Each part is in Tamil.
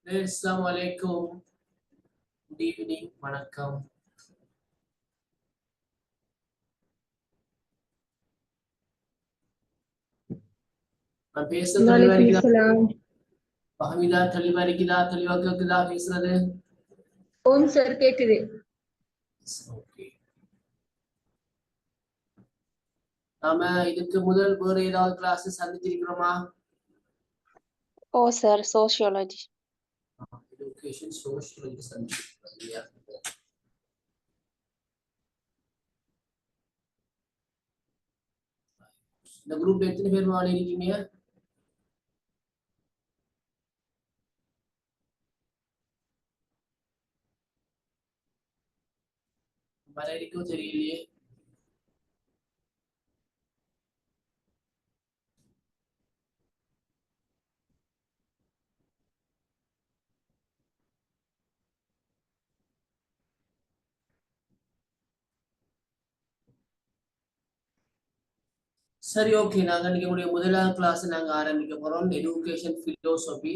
அஸ்ஸலாமு அலைக்கும். குட் ஈவினிங், வணக்கம். நான் பேசுறது தெளிவா वालेकुम இருக்குதா? सलाम। பஹமிதா தெளிவா இருக்குதா? தெளிவா கேக்குதா பேசுறது? ओम सर கேக்குது। ஓகே. நாம இதுக்கு முதல் வேற ஏதாவது கிளாஸ் சந்திச்சிருக்கிறோமா? ஓ சார் சோஷியாலஜி. எஜுகேஷன் சோஷியாலஜி சந்திச்சிருக்கிறோம் இல்லையா? இந்த குரூப் எத்தனை பேர் வாழ இருக்கீங்க? வர இருக்கும் தெரியலையே. சரி, ஓகே. நாங்க இன்னைக்கு முதலாவது கிளாஸ் நாங்க ஆரம்பிக்க போறோம். எஜுகேஷன் பிலோசபி,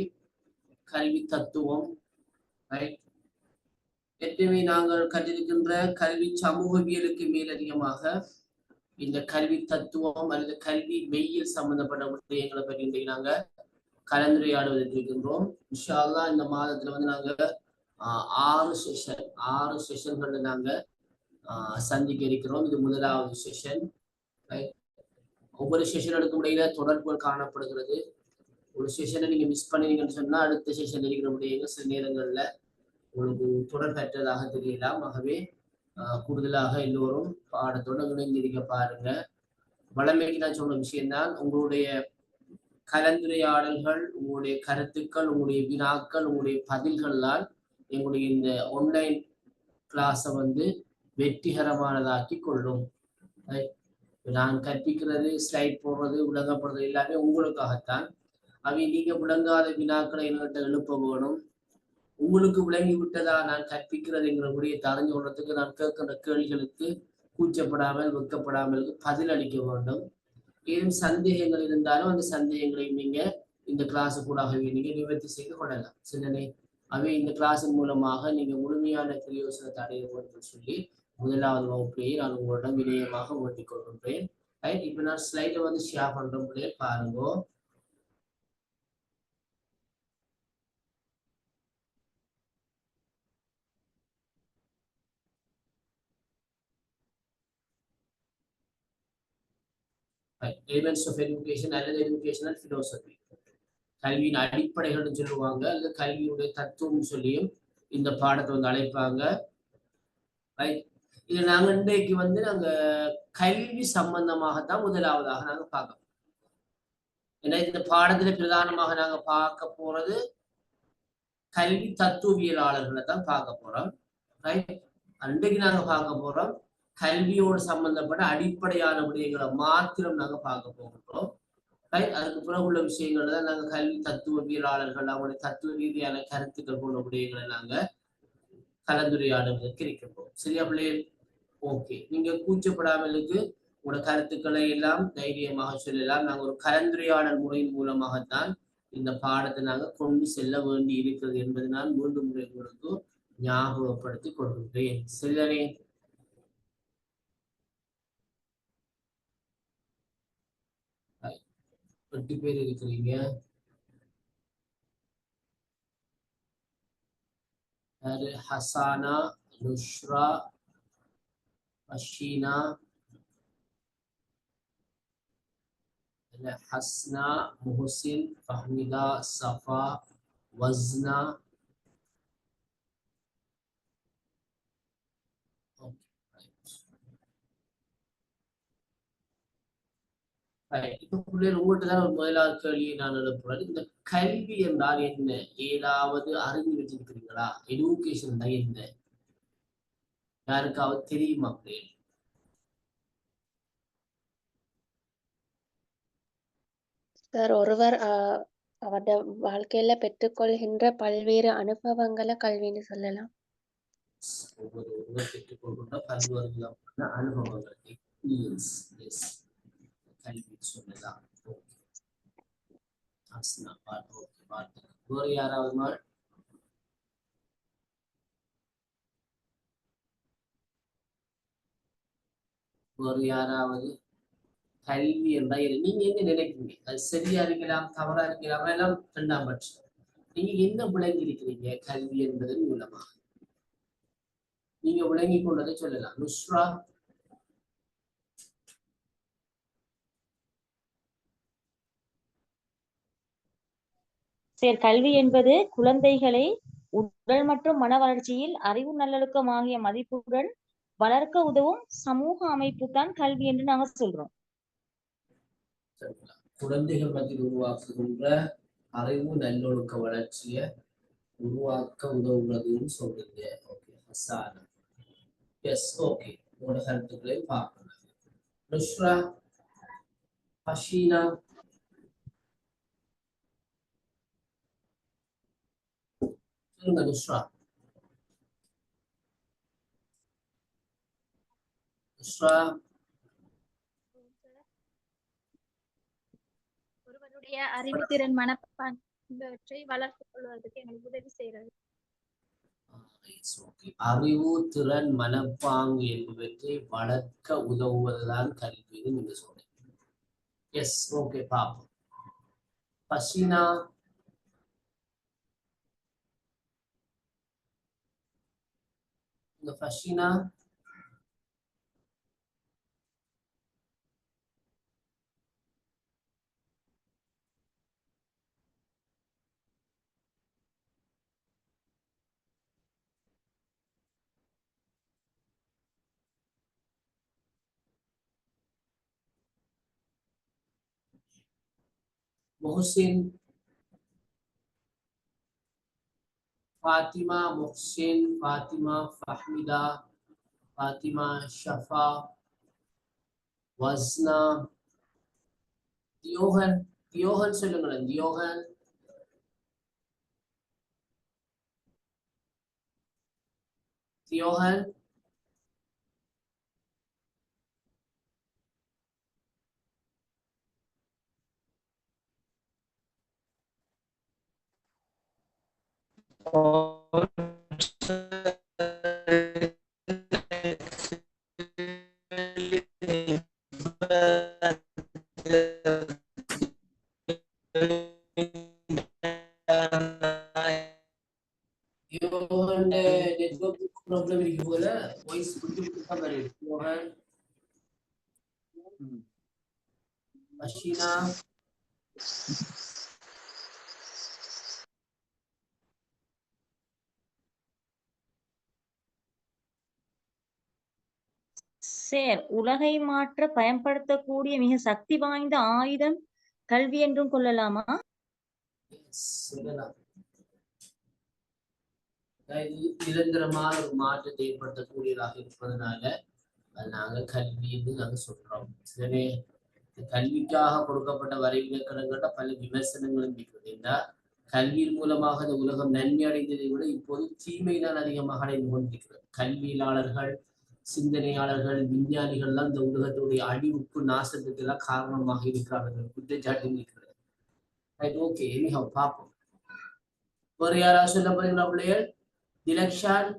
கல்வி தத்துவம். ரைட். ஏற்கனவே நாங்கள் கற்றிருக்கின்ற கல்வி சமூகவியலுக்கு மேலதிகமாக இந்த கல்வி தத்துவம் அல்லது கல்வி மெய்யியல் சம்பந்தப்பட்ட விடயங்களை பற்றி இன்றைக்கு நாங்க கலந்துரையாடுவதற்கு இருக்கின்றோம். இன்ஷா அல்லாஹ் இந்த மாதத்துல நாங்க ஆறு செஷன்களை நாங்க சந்திக்க இருக்கிறோம். இது முதலாவது செஷன். ஒவ்வொரு செஷனுக்கு இடையில தொடர்புகள் காணப்படுகிறது. ஒரு செஷனை நீங்க மிஸ் பண்ணீங்கன்னு சொன்னா அடுத்த செஷன் இருக்கிற விடயங்கள் சில நேரங்கள்ல உங்களுக்கு தொடர்பற்றதாக தெரியலாம். ஆகவே கூடுதலாக எல்லோரும் பாடத்தோட இணைந்திருக்க பாருங்க. வளமைக்கு நான் சொன்ன விஷயம்தான், உங்களுடைய கலந்துரையாடல்கள், உங்களுடைய கருத்துக்கள், உங்களுடைய வினாக்கள், உங்களுடைய பதில்கள்லாம் எங்களுடைய இந்த ஆன்லைன் கிளாஸை வெற்றிகரமானதாக்கி கொள்ளும். நான் கற்பிக்கிறது, ஸ்லைட் போடுறது, விளங்கப்படுறது எல்லாமே உங்களுக்காகத்தான். அவை நீங்க விளங்காத வினாக்களை என்கிட்ட எழுப்ப வேணும். உங்களுக்கு விளங்கி விட்டதா நான் கற்பிக்கிறதுங்கிற முடியை அறிஞ்சு கொள்றதுக்கு நான் கேட்கின்ற கேள்விகளுக்கு கூச்சப்படாமல் வெட்கப்படாமல் பதில் அளிக்க வேண்டும். ஏதும் சந்தேகங்கள் இருந்தாலும் அந்த சந்தேகங்களை நீங்க இந்த கிளாஸ் கூடாகவே நீங்க நிவர்த்தி செய்து கொள்ளலாம். சரிதானே? அவை இந்த கிளாஸின் மூலமாக நீங்க முழுமையான பிரயோசனத்தை அடைய வேண்டும் சொல்லி முதலாவது வகுப்பிலேயே நான் உங்களிடம் வினயமாக வேண்டிக் கொள்கின்றேன். ரைட். இப்ப நான் ஸ்லைடை ஷேர் பண்றேன், பாருங்க. எலிமெண்ட்ஸ் ஆஃப் எஜுகேஷன் அல்லது எஜுகேஷனல் பிலோசபி, கல்வியின் அடிப்படைகள்னு சொல்லுவாங்க, அல்லது கல்வியுடைய தத்துவம் சொல்லியும் இந்த பாடத்தை அழைப்பாங்க. இதுல நாங்க இன்றைக்கு நாங்க கல்வி சம்பந்தமாகத்தான் முதலாவதாக நாங்க பார்க்கணும். ஏன்னா இந்த பாடத்துல பிரதானமாக நாங்க பார்க்க போறது கல்வி தத்துவியலாளர்களை தான் பார்க்க போறோம். ரைட். அன்றைக்கு நாங்க பார்க்க போறோம் கல்வியோடு சம்பந்தப்பட்ட அடிப்படையான விடயங்களை மாத்திரம் நாங்க பார்க்க போகிறோம். ரைட். அதுக்கு பிறகு உள்ள விஷயங்கள் தான் நாங்க கல்வி தத்துவவியலாளர்கள் அவங்களுடைய தத்துவ ரீதியான கருத்துக்கள் போன்ற விடயங்களை நாங்க கலந்துரையாடுவதற்கு இருக்கின்றோம். சரியா பிள்ளைகள்? ஓகே. நீங்க கூச்சப்படாமலுக்கு உங்களோட கருத்துக்களை எல்லாம் தைரியமாக சொல்லலாம். நாங்கள் ஒரு கலந்துரையாடல் முறையின் மூலமாகத்தான் இந்த பாடத்தை நாங்கள் கொண்டு செல்ல வேண்டி இருக்கிறது என்பதை நான் மீண்டும் முறை உங்களுக்கு ஞாபகப்படுத்தி கொள்கின்றேன். சரிதானே? எட்டு பேர் இருக்கிறீங்க. ஹசானா, நுஷ்ரா, அஷீனா, ஹஸ்னா, முஹசின், ஃபஹ்மிதா, சஃபா, வஸ்னா. இப்ப பிள்ளைகள் உங்கள்கிட்ட தான் ஒரு முதலாவது கேள்வியை நான் எழுப்புறேன். இந்த கல்வி என்றால் என்ன? ஏதாவது அறிஞ்சு வச்சிருக்கிறீங்களா? எஜுகேஷன் என்ன? யாருக்காவது தெரியுமா பிள்ளைகள்? சார் ஒருவர் அவருடைய வாழ்க்கையில பெற்றுக்கொள்கின்ற பல்வேறு அனுபவங்களை கல்வின்னு சொல்லலாம். ஒருவர் பெற்றுக்கொள்கின்ற பல்வேறு விதமான அனுபவங்கள், எக்ஸ்பீரியன்ஸ், கல்வி சொல்லலாம். வேறு யாராவது வேறு யாராவது கல்வி என்றால் நீங்க என்ன நினைக்கிறீங்க? அது சரியா இருக்கலாம், தவறா இருக்கலாம், எல்லாம் இரண்டாம் பட்சம். நீங்க என்ன விளங்கி இருக்கிறீங்க கல்வி என்பதன் மூலமா? நீங்க விளங்கி கொண்டதை சொல்லலாம். நுஸ்ரா? சரி, கல்வி என்பது குழந்தைகளை உடல் மற்றும் மன வளர்ச்சியில் அறிவு நல்லொழுக்கம் ஆகிய மதிப்புடன் வளர்க்க உதவும் சமூக அமைப்பு தான் கல்வி என்று நாங்க சொல்றோம். குழந்தைகள் மத்தியில் உருவாக்குகின்ற அறிவு நல்லொழுக்க வளர்ச்சியை உருவாக்க உதவுகிறதுன்னு சொல்றீங்க. ஓகே ஹசானா. Yes, okay. உங்களோட கருத்துக்களை பார்க்கலாம். நுஸ்ரா, ஹஷீனா? சொல்லுங்க நுஸ்ரா. நுஸ்ரா? ஒருவருடைய அறிவுத்திறன் மனப்பான்மை வளர்த்துக் கொள்வதற்கு எங்களுக்கு உதவி செய்கிறது. அறிவு, திறன், மனப்பாங்கு என்பவற்றை வளர்க்க உதவுவதுதான் கல்வின்னு நீங்க சொல்றீங்க. Yes, okay. பாப்போம். ஹசீனா? ஹசீனா? முஹ்சின்? ஃபாத்திமா, முஹ்சின், ஃபாத்திமா, ஃபஹ்மிதா, ஃபாத்திமா, ஷஃபா, வஸ்னா, தியோகன்? தியோகன் சொல்லுங்களேன். தியோகன்? தியோகன்? தியோகன் நெட்வொர்க் ப்ராப்ளம் இருக்கு போல. வாய்ஸ் விட்டு விட்டு தான் வருது. தியோகன்? ஹஷீனா? சரி, உலகை மாற்ற பயன்படுத்தக்கூடிய மிக சக்தி வாய்ந்த ஆயுதம் கல்வி என்றும் கொள்ளலாமா? சொல்லலாம். நிரந்தரமான ஒரு மாற்றத்தை ஏற்படுத்தக்கூடியதாக இருப்பதனால அது நாங்க கல்வி என்று நாங்க சொல்றோம். எனவே கல்விக்காக கொடுக்கப்பட்ட வரைவிலக்கணங்கள்ல பல விமர்சனங்களும் இருக்கிறது. ஏன்னா கல்வியின் மூலமாக இந்த உலகம் நன்மை அடைந்ததை விட இப்போது தீமைதான் அதிகமாக அடைந்து கொண்டிருக்கிறது. கல்வியாளர்கள், சிந்தனையாளர்கள், விஞ்ஞானிகள் எல்லாம் இந்த உலகத்துடைய அழிவுக்கு, நாசத்துக்கு எல்லாம் காரணமாக இருக்கிறார்கள். குற்றச்சாட்டு இருக்கிறது. ஓகே, பார்ப்போம். வேறு யாராவது சொல்ல போறீங்களா பிள்ளைகள்? திலக்ஷான்?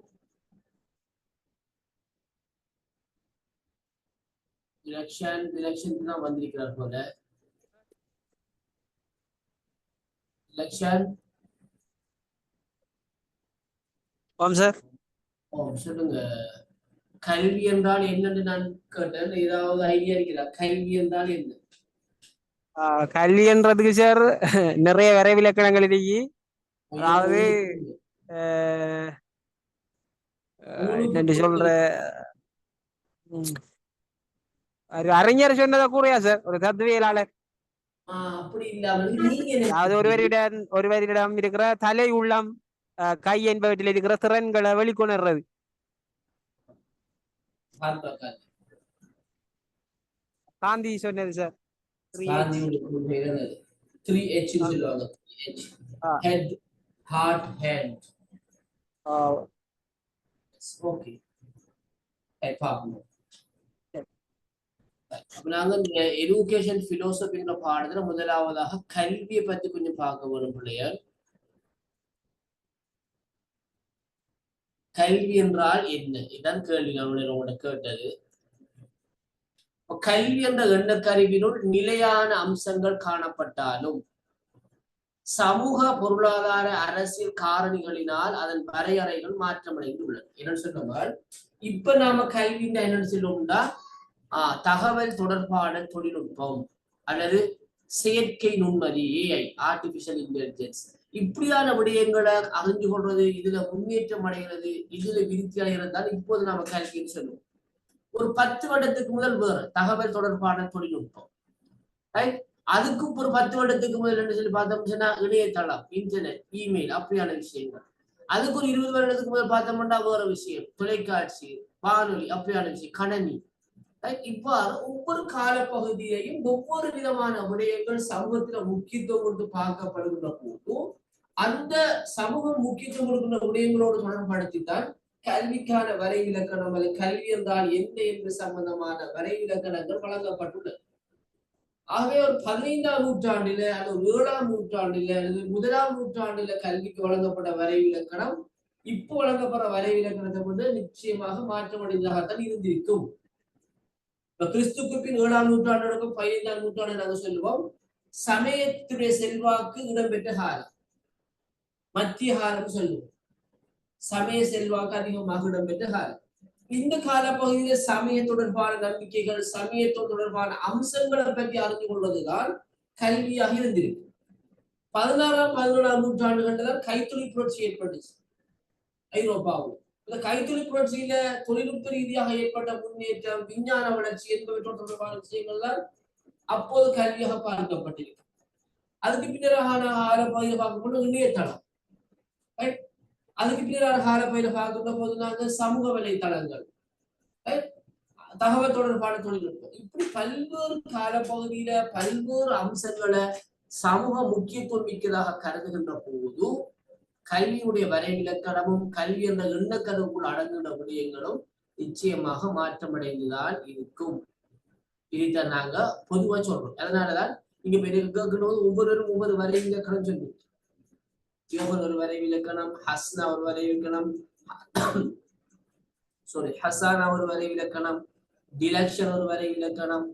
திலக்ஷன் தான் வந்திருக்கிறார் போல. திலக்ஷன்? சார். சொல்லுங்க. கல்வி என்றால் என்னன்னு நான் கேட்டேன். ஏதாவது ஐடியா இருக்கிறா? கல்வி என்றால் என்ன? கல்வின்றதுக்கு சார் நிறைய வரைவிலக்கணங்கள் இருக்கு. அதாவது என்னன்னு சொல்ற அறிஞர் சொன்னதை கூறியா சார், ஒரு தத்துவியலாளர். அப்படி இல்லாமல் அதாவது ஒருவரிடம் இருக்கிற தலை, உள்ளம், கை என்பவற்றில் இருக்கிற திறன்களை வெளிக்கொணர்றது. காந்தி சொன்னது சார். 3H சொல்லுவாங்க. Head, heart, hand. ஓகே, பாப்போம். நாங்க எஜுகேஷன் பிலோசபிங்கிற பாடத்துல முதலாவதாக கல்வியை பத்தி கொஞ்சம் பார்க்க வரும் பிள்ளையார். கல்வி என்றால் என்ன? இதான் கேள்வி நான் உங்களோட கேட்டது. கல்வி என்ற எண்ணக்கருவினுள் நிலையான அம்சங்கள் காணப்பட்டாலும் சமூக பொருளாதார அரசியல் காரணிகளினால் அதன் வரையறைகள் மாற்றமடைந்து உள்ளன. என்ன சொன்னால் இப்ப நாம கல்வின்னா என்னன்னு சொல்லுவோம்னா தகவல் தொடர்பான தொழில்நுட்பம் அல்லது செயற்கை நுண்ணறி AI ஆர்டிபிஷியல் இன்டெலிஜென்ஸ் இப்படியான விடயங்களை அறிஞ்சு கொள்றது, இதுல முன்னேற்றம் அடைகிறது, இதுல விருத்தி அடைகிறது தான் இப்போது நாம கல்வின்னு சொல்லுவோம். ஒரு 10 வருடத்துக்கு முதல் வேறு தகவல் தொடர்பான தொழில்நுட்பம், ரைட்? அதுக்கும் ஒரு 10 வருடத்துக்கு முதல் என்ன சொல்லி பார்த்தோம்னா இணையதளம், இன்டர்நெட், இமெயில் அப்படியான விஷயங்கள். அதுக்கு ஒரு 20 வருடத்துக்கு முதல் பார்த்தோம்னா வேற விஷயம், தொலைக்காட்சி, வானொலி அப்படியான விஷயம், கணனி. இவ்வாறு ஒவ்வொரு காலப்பகுதியையும் ஒவ்வொரு விதமான விடயங்கள் சமூகத்துல முக்கியத்துவம் கொடுத்து பார்க்கப்படுகின்ற போதும் அந்த சமூகம் முக்கியத்துவம் கொடுக்கின்ற விடயங்களோடு தொடர்படுத்தித்தான் கல்விக்கான வரைவிலக்கணம் அல்லது கல்வி என்றால் என்ன என்று சம்பந்தமான வரைவிலக்கணங்கள் வழங்கப்பட்டுள்ளது. ஆகவே ஒரு 15ஆம் நூற்றாண்டில அல்லது 7ஆம் நூற்றாண்டில அல்லது 1ஆம் நூற்றாண்டில கல்விக்கு வழங்கப்பட்ட வரைவிலக்கணம் இப்போ வழங்கப்படுற வரைவிலக்கணத்தை கொண்டு நிச்சயமாக மாற்றமடைந்ததாகத்தான் இருந்திருக்கும். இப்ப கிறிஸ்துக்கு பின் 7ஆம் நூற்றாண்டுக்கும் 15ஆம் நூற்றாண்டு நாங்கள் சொல்லுவோம் சமயத்துடைய செல்வாக்கு இடம்பெற்ற காலம், மத்திய காலம் சொல்லுவோம். சமய செல்வாக்கு அதிகமாக இடம்பெற்ற காலம். இந்த காலப்பகுதியில சமய தொடர்பான நம்பிக்கைகள், சமயத்தோடு தொடர்பான அம்சங்களை பற்றி அறிந்து கொள்வதுதான் கல்வியாக இருந்திருக்கு. 16ஆம் 17ஆம் நூற்றாண்டுகள்ல தான் கைத்தொழில் புரட்சி ஏற்பட்டுச்சு ஐரோப்பாவில். இந்த கைத்தொழில் புரட்சியில தொழில்நுட்ப ரீதியாக ஏற்பட்ட முன்னேற்றம், விஞ்ஞான வளர்ச்சி என்பவற்றோடு தொடர்பான விஷயங்கள் தான் அப்போது கல்வியாக பார்க்கப்பட்டிருக்கு. அதுக்கு பின்னரான காலப்பகுதியில் பார்க்கும்போது இணையதளம், அதுக்கு பின்னரான காலப்பகுதியில் பார்க்கின்ற போது நாங்கள் சமூக வலைத்தளங்கள், தகவல் தொடர்பான தொழில்நுட்பம், இப்படி பல்வேறு காலப்பகுதியில பல்வேறு அம்சங்களை சமூக முக்கியத்துவம் மிக்கதாக கருதுகின்ற போது கல்வியுடைய வரைவிலக்கணமும் கல்வி என்ற எண்ணக்கருவுக்குள் அடங்குகின்ற விடயங்களும் நிச்சயமாக மாற்றமடைந்துதான் இருக்கும். இதைத்தான் நாங்க பொதுவா சொல்றோம். அதனாலதான் இங்க கேட்கணும் ஒவ்வொருவரும் ஒவ்வொரு வரைவிலக்கணம் சொல்லி ஒரு வரைவிலக்கணம், ஹஸ்னா ஒரு வரைவிலக்கணம், ஹசானா ஒரு வரைவிலக்கணம், டிலக்ஷன் ஒரு வரைவிலக்கணம்,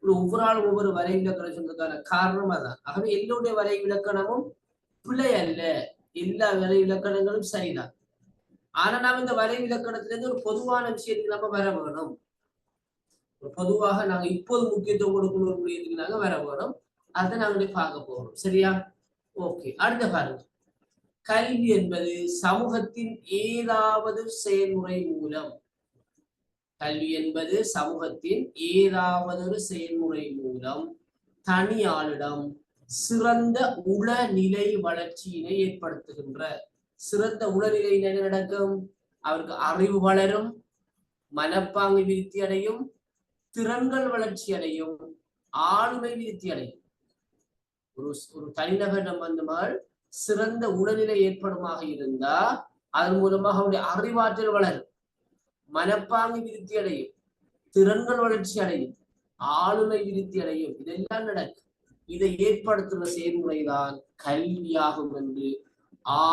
ஒவ்வொரு ஆளும் ஒவ்வொரு வரைவிலக்கணம் சொல்றதுக்கான காரணம் அதான். ஆகவே எல்லோருடைய வரைவிலக்கணமும் பிழை அல்ல, எல்லா வரைவிலக்கணங்களும் சரிதான். ஆனா நாம் இந்த வரைவிலக்கணத்திலிருந்து ஒரு பொதுவான விஷயத்துக்கு நம்ம வர வேணும். பொதுவாக நாங்க இப்போது முக்கியத்துவம் கொடுக்கணும் ஒரு விஷயத்துக்கு நாங்க வர வேணும். அதை நாங்களே பார்க்க போறோம். சரியா? ஓகே, அடுத்த பாருங்க. கல்வி என்பது சமூகத்தின் ஏதாவது செயல்முறை மூலம், கல்வி என்பது சமூகத்தின் ஏதாவது ஒரு செயல்முறை மூலம் தனியாளிடம் சிறந்த உளநிலை வளர்ச்சியினை ஏற்படுத்துகின்ற. சிறந்த உளநிலை என்ன நடக்கும்? அவருக்கு அறிவு வளரும், மனப்பாங்கு விருத்தி அடையும், திறன்கள் வளர்ச்சி அடையும், ஆளுமை விருத்தி அடையும். ஒரு தனிநபரிடம் வந்தமால் சிறந்த உடல்நிலை ஏற்படுமாக இருந்தா அதன் மூலமாக அவருடைய அறிவாற்றல் வளரும், மனப்பாங்கு விருத்தி அடையும், திறன்கள் வளர்ச்சி அடையும், ஆளுமை விருத்தி அடையும். இதெல்லாம் நடக்கும். இதை ஏற்படுத்துகிற செயல்முறைதான் கல்வியாகும் என்று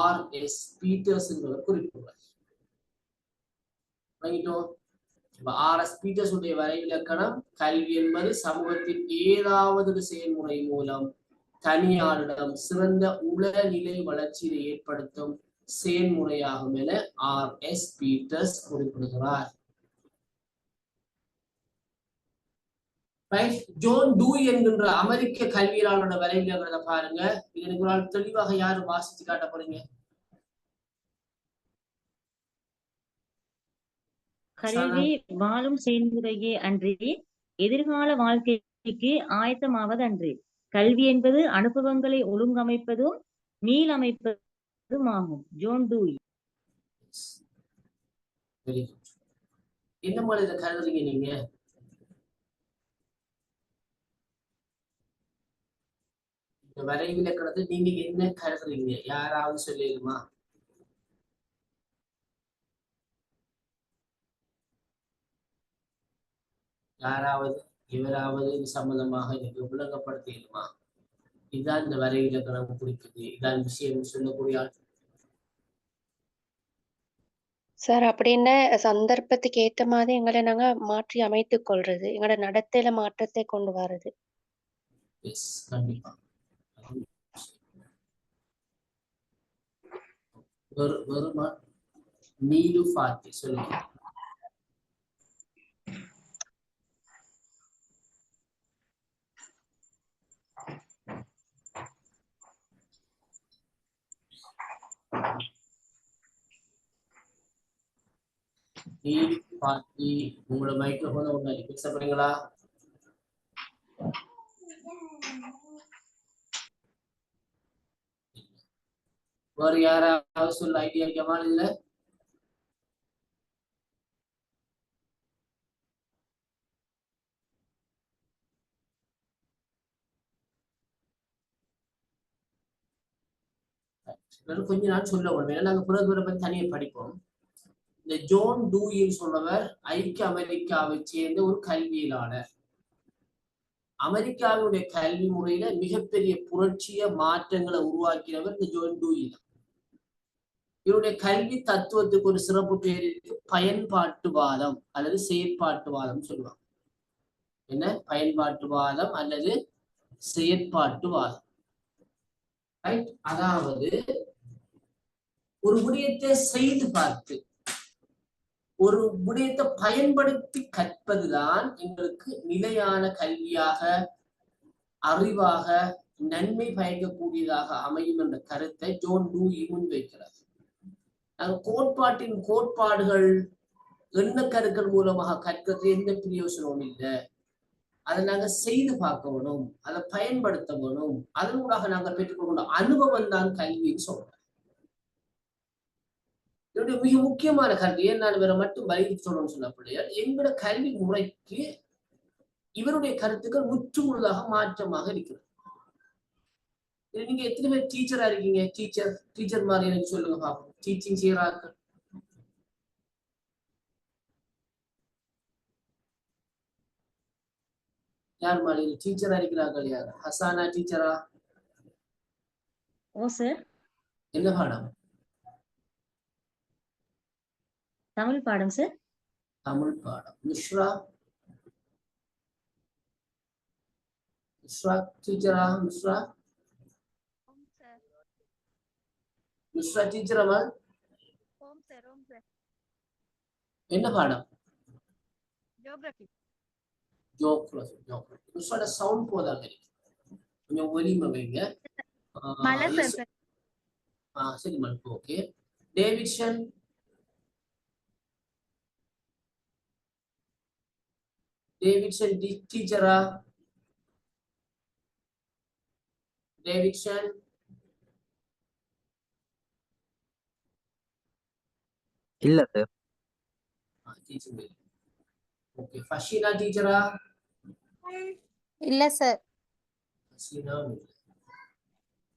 R.S. பீட்டர்ஸ் என்பவர் குறிப்பிடுவார். R.S. பீட்டர்ஸ் உடைய வரைவிலக்கணம் கல்வி என்பது சமூகத்தின் ஏதாவது ஒரு செயல்முறை மூலம் தனியாரிடம் சிறந்த உளநிலை வளர்ச்சியை ஏற்படுத்தும் செயல்முறையாகும் என R.S. பீட்டர்ஸ் குறிப்பிடுகிறார். ஜோன் டூய் என்கின்ற அமெரிக்க கல்வியாளரோட வரைவிலக்கணத்தை பாருங்க. இதற்கு ஒரு ஆள் தெளிவாக யாரு வாசிச்சு காட்ட போறீங்க? கல்வி வாழும் செயல்முறையே அன்றி எதிர்கால வாழ்க்கைக்கு ஆயத்தமாவது அன்றி. கல்வி என்பது அனுபவங்களை ஒழுங்கமைப்பதும் மீளமைப்பதும் ஆகும். ஜோன் டூய். என்ன மாதிரி இதை கருதுறீங்க நீங்க? இந்த வரைவிலக்கணத்தை நீங்க என்ன கருதுறீங்க? யாராவது சொல்லிடுமா? யாராவது இவராவது இது சம்பந்தமாக எனக்கு விளங்கப்படுத்திடுமா? இதுதான் இந்த வரைவிலக்கணம் குறிக்குது, இதான் விஷயம் சொல்லக்கூடிய ஆள். சார் அப்படின்னா சந்தர்ப்பத்துக்கு ஏத்த மாதிரி எங்களை நாங்க மாற்றி அமைத்துக் கொள்றது, எங்களோட நடத்தையில மாற்றத்தை கொண்டு வர்றது. எஸ், கண்டிப்பா. வருமா நீலு ஃபாத்தி சொல்லுங்க. நீலு ஃபாத்தி, உங்களோட மைக்ரோஃபோன் ஒண்ணு பேச போறீங்களா? வேற யாராவது சொல்ல ஐடியா இருக்கமா இதுல? கொஞ்ச நாள் சொல்ல வேண்டாம், நாங்க புறதுறை பத்தி தனியா படிப்போம். இந்த ஜோன் டூயின்னு சொல்றவர் ஐக்கிய அமெரிக்காவை சேர்ந்த ஒரு கல்வியலாளர். அமெரிக்காவுடைய கல்வி முறையில மிகப்பெரிய புரட்சிய மாற்றங்களை உருவாக்கினவர் இந்த ஜோன் டூயி தான். இவருடைய கல்வி தத்துவத்துக்கு ஒரு சிறப்பு பேர் இருக்கு, பயன்பாட்டுவாதம் அல்லது செயற்பாட்டுவாதம் சொல்லுவாங்க. என்ன பயன்பாட்டுவாதம் அல்லது செயற்பாட்டுவாதம்? ரைட். அதாவது ஒரு விடயத்தை செய்து பார்த்து ஒரு விடயத்தை பயன்படுத்தி கற்பதுதான் எங்களுக்கு நிலையான கல்வியாக, அறிவாக, நன்மை பயக்கக்கூடியதாக அமையும் என்ற கருத்தை ஜோன் டூயி முன்வைக்கிறார். கோட்பாட்டின் கோட்பாடுகள் எண்ணக்கருக்கள் மூலமாக கற்கிறது எந்த பிரயோசனமும் இல்லை. அதை நாங்க செய்து பார்க்க வேணும், அதை பயன்படுத்த வேணும், அதன் மூலமாக நாங்கள் பெற்றுக்கொள்ள அனுபவம் தான் கல்வின்னு சொல்றோம். என்னுடைய மிக முக்கியமான கல்வி நான் இவரை மட்டும் வலியுறுத்தி சொல்லணும்னு சொன்ன பிள்ளைகள், எங்களோட கல்வி முறைக்கு இவருடைய கருத்துக்கள் முற்றுமுழுதாக மாற்றமாக இருக்கிறது. நீங்க எத்தனை பேர் டீச்சரா இருக்கீங்க? டீச்சர் மாதிரி எனக்கு சொல்லுங்க பாப்போம். டீச்சிங் செய்யறாங்க யார் மாதிரி டீச்சரா இருக்கிறார்கள்? யார்? ஹசானா டீச்சரா? ஓ சார். என்ன பாடம்? தமிழ் பாடம் சார். தமிழ் பாடம். மிஸ்ரா டீச்சரா? மிஸ்ரா டீச்சரா? என்ன பாடம்? ஜியோகிராஃபி. மிஸ்ரோட சவுண்ட் போதாங்க, கொஞ்சம் ஒலிமை வைங்க. சரி மல்பு. ஓகே. டேவிட்சன் டீச்சரா? டேவிட்சன் இல்ல சார். ஓகே. ஃபஷீனா டீச்சரா? இல்ல சார். ஃபஷீனா.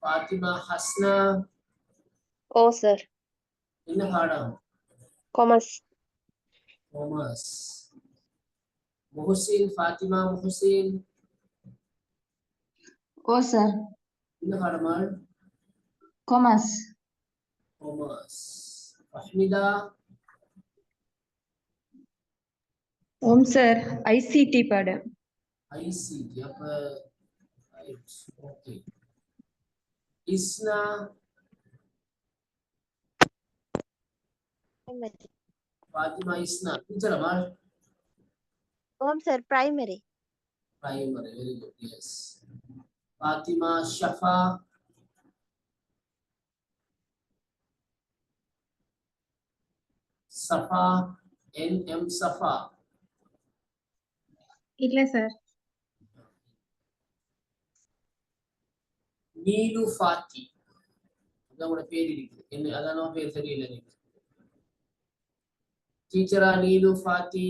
ஃபாத்திமா ஹஸ்னா? ஓ சார். என்ன பாடம்? காமர்ஸ். முஹசின், ஃபாத்திமா முஹசின்? ஓ சார். என்ன பாடமா? காமர்ஸ். ஃபஹ்மிதா? ஓம் சார். ஐசிடி பாடம். ஐசிடி. அப்ப ஓகே. இஸ்னா? ஃபாத்திமா இஸ்னா டீச்சரா? ஓம் sir. Primary. Very good. Yes. Fatima Shafa? Safa? NM Safa? இல்ல சார். நீலு ஃபாத்தி. அதான் பேர் இருக்கு. என்ன அதான் பேர் தெரியல எனக்கு. டீச்சரா நீலு ஃபாத்தி?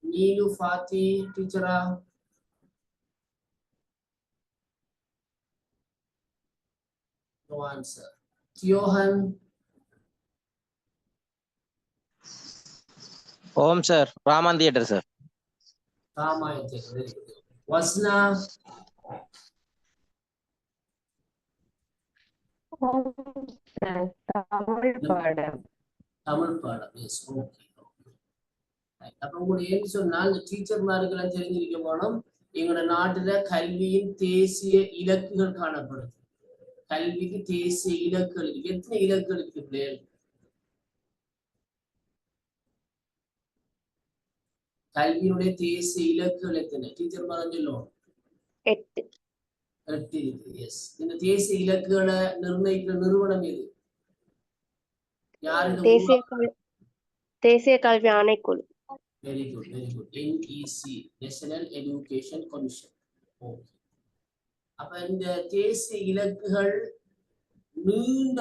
நீலு ஃபாத்தி டீச்சரா? No answer. Johan? ஓம் sir. Raman theatre sir. Ramayana Theatre. Very good. Wasna? Tamil பாடம். Yes, okay. அப்ப உங்களுக்கு ஏன்னு சொன்னால் இந்த டீச்சர்மாருக்கெல்லாம் தெரிஞ்சிருக்க போனோம். எங்களோட நாட்டுல கல்வியின் தேசிய இலக்குகள் காணப்படுது. கல்விக்கு தேசிய இலக்குகள் இருக்கு. எத்தனை இலக்குகள் இருக்கு பிள்ளைகள்? கல்வியினுடைய தேசிய இலக்குகள் எத்தனை? டீச்சர்மாரும் சொல்லுவோம். 8. 8 இருக்கு. எஸ். இந்த தேசிய இலக்குகளை நிர்ணயிக்கிற நிறுவனம் எது? யார் இது? தேசிய கல்வி ஆணைக்குழு. Very good, very good. NEC, national education commission. Okay. அப்ப இந்த தேசிய இலக்குகள் நீண்ட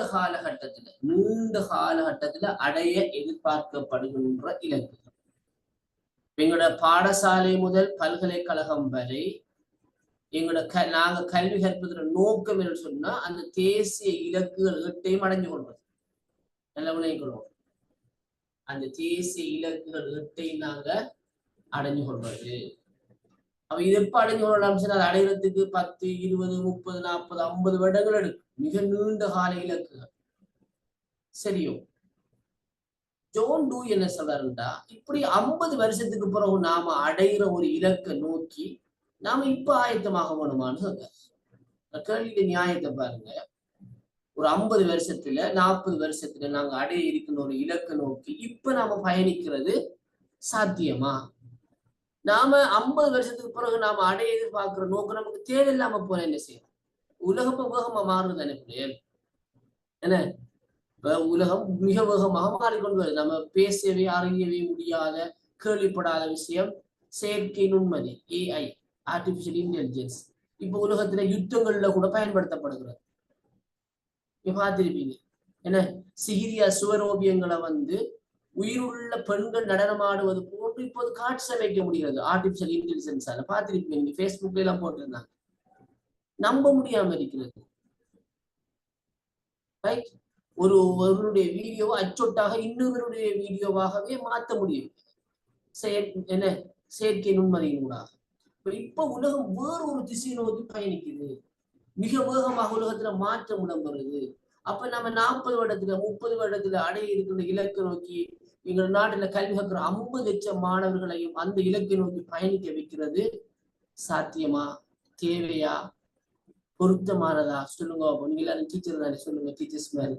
காலகட்டத்துல அடைய எதிர்பார்க்கப்படுகின்ற இலக்குகள். எங்களோட பாடசாலை முதல் பல்கலைக்கழகம் வரை எங்களோட நாங்க கல்வி கற்பதில நோக்கம் என்று சொன்னா அந்த தேசிய இலக்குகள் 8ஐயும் அடைஞ்சு கொள்வது. நல்ல விளைவுகளோம். அந்த தேசிய இலக்குகள் 8ஐயும் நாங்க அடைஞ்சு கொள்வது. அப்ப இது எப்ப அடைஞ்சு கொள்ளலாம்? அது அடைகிறதுக்கு 10, 20, 30, 40, 50 வருடங்கள் எடுக்கும். மிக நீண்ட கால இலக்குகள். சரியோ? ஜோன் டூய் என்ன சொல்றாருண்டா, இப்படி 50 வருஷத்துக்கு பிறகு நாம அடைகிற ஒரு இலக்கை நோக்கி நாம இப்ப ஆயத்தமாக வேணுமான்னு சொல்றாரு. கேள்விக்கு நியாயத்தை பாருங்க. ஒரு 50 வருஷத்துல 40 வருஷத்துல நாங்க அடைய இருக்கின்ற ஒரு இலக்கை நோக்கி இப்ப நாம பயணிக்கிறது சாத்தியமா? நாம 50 வருஷத்துக்கு பிறகு நாம அடைய எதிர்பார்க்கிற நோக்கம் நமக்கு தேவையில்லாம போன என்ன செய்யணும்? உலகம் வேகமா மாறுது தானே. என்ன, இப்ப உலகம் மிக வேகமாக மாறிக்கொண்டு வருது. நம்ம பேசவே அறியவே முடியாத கேள்விப்படாத விஷயம் செயற்கை நுண்மதி, AI, ஆர்டிபிஷியல் இன்டெலிஜென்ஸ். இப்ப உலகத்துல யுத்தங்கள்ல கூட பயன்படுத்தப்படுகிறது. பார்த்திருப்பீங்க. என்ன, சிகிரியா சுவரோபியங்களை உயிருள்ள பெண்கள் நடனமாடுவது போன்று இப்போது காட்சி அமைக்க முடிகிறது ஆர்டிபிஷியல் இன்டெலிஜென்ஸால. பார்த்திருப்பீங்க, நீங்க Facebookல எல்லாம் போட்டிருந்தாங்க. நம்ப முடியாம இருக்கிறது. ரைட்? ஒருவருடைய வீடியோவை அச்சொட்டாக இன்னொருவருடைய வீடியோவாகவே மாற்ற முடியும். செயற்கை நுண்மதியின் ஊடாக. இப்ப உலகம் வேறு ஒரு திசை நோக்கி பயணிக்குது. மிக வேகமாக உலகத்துல மாற்றம் இடம்பெறுது. அப்ப நம்ம 40 வருடத்துல 30 வருடத்துல அடைய இருக்கின்ற இலக்கை நோக்கி எங்கள் நாட்டுல கல்வி கற்கிற 50 லட்சம் மாணவர்களையும் அந்த இலக்கை நோக்கி பயணிக்க வைக்கிறது சாத்தியமா? தேவையா? பொருத்தமானதா? சொல்லுங்க. நீங்க எல்லாரும் டீச்சர் தானே, சொல்லுங்க. டீச்சர்ஸ் மாதிரி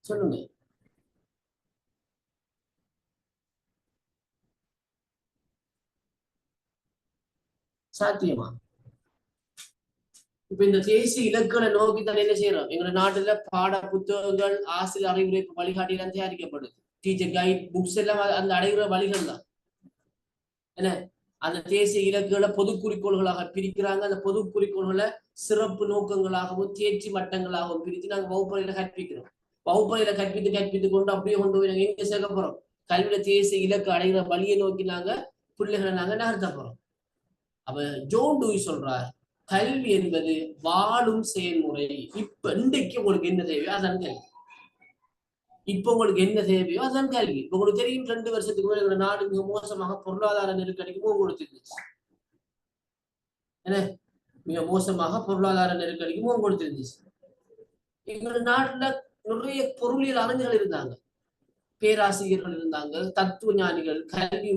சொல்லுங்க. சாத்தியமா? இப்ப இந்த தேசிய இலக்குகளை நோக்கி தான் என்ன செய்யறோம்? எங்க நாட்டுல பாட புத்தகங்கள், ஆசிரியர் அறிவுரை வழிகாட்டி எல்லாம் தயாரிக்கப்படுது. டீச்சர் கைட் புக்ஸ் எல்லாம் அந்த அடைகிற வழிகள் தான். என்ன, அந்த தேசிய இலக்குகளை பொது குறிக்கோள்களாக பிரிக்கிறாங்க. அந்த பொது குறிக்கோள்களை சிறப்பு நோக்கங்களாகவும் தேர்ச்சி மட்டங்களாகவும் பிரித்து நாங்க வகுப்பறையில கற்பிக்கிறோம். வகுப்பறையில கற்பித்து கொண்டு அப்படியே கொண்டு போய் நாங்க எங்க சேர்க்க போறோம்? கல்வியில தேசிய இலக்கு அடைகிற வழியை நோக்கி நாங்க பிள்ளைகளை நாங்க நகர்த்த போறோம். அப்ப ஜோன் டூய் சொல்றார், கல்வி என்பது வாழும் செயல்முறை. இப்ப இன்றைக்கு உங்களுக்கு என்ன தேவையோ அதான் கல்வி. இப்ப உங்களுக்கு என்ன தேவையோ அதான் கல்வி. உங்களுக்கு தெரியும், 2 வருஷத்துக்கு மேல எங்க நாடு மிக மோசமாக பொருளாதார நெருக்கடிக்கு கொடுத்து இருந்துச்சு. என்ன, மிக மோசமாக பொருளாதார நெருக்கடிக்கு கொடுத்து இருந்துச்சு. எங்களோட நாட்டுல நிறைய பொருளியல் அறிஞர்கள் இருந்தாங்க, பேராசிரியர்கள் இருந்தாங்க, தத்துவ ஞானிகள், கல்வி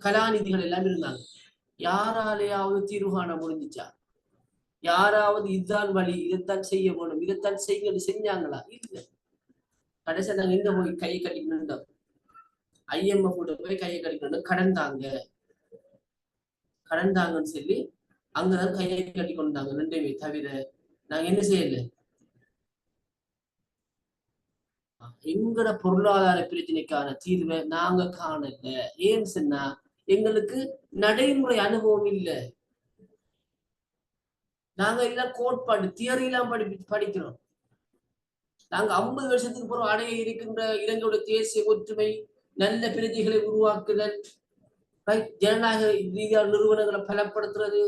கலாநிதிகள் எல்லாம் இருந்தாங்க. யாராலேயாவது தீர்வு காண முடிஞ்சிச்சா? யாராவது இதுதான் வழி, இதைத்தான் செய்ய வேணும், இதைத்தான் செஞ்சாங்களா? இல்ல. கடைசியா நாங்க எங்க போய் கையை கட்டிக்கணும்? IMF கூட போய் கையை கட்டிக்கணும். கடன் தாங்கன்னு சொல்லி அங்கதான் கையை கட்டி கொண்டாங்க. 2மே தவிர நாங்க என்ன செய்யல. எங்கட பொருளாதார பிரச்சனைக்கான தீர்வை நாங்க காணல. ஏன்னு சொன்னா எங்களுக்கு நடைமுறை அனுபவம் இல்லை. நாங்க எல்லாம் கோட்பாடு தியரி எல்லாம் படிக்கிறோம். நாங்க 50 வருஷத்துக்கு பிறகு அடைய இருக்கின்ற இலங்கையோட தேசிய ஒற்றுமை, நல்ல பிரதிகளை உருவாக்குதல், ஜனநாயக ரீதியான நிறுவனங்களை பலப்படுத்துறது,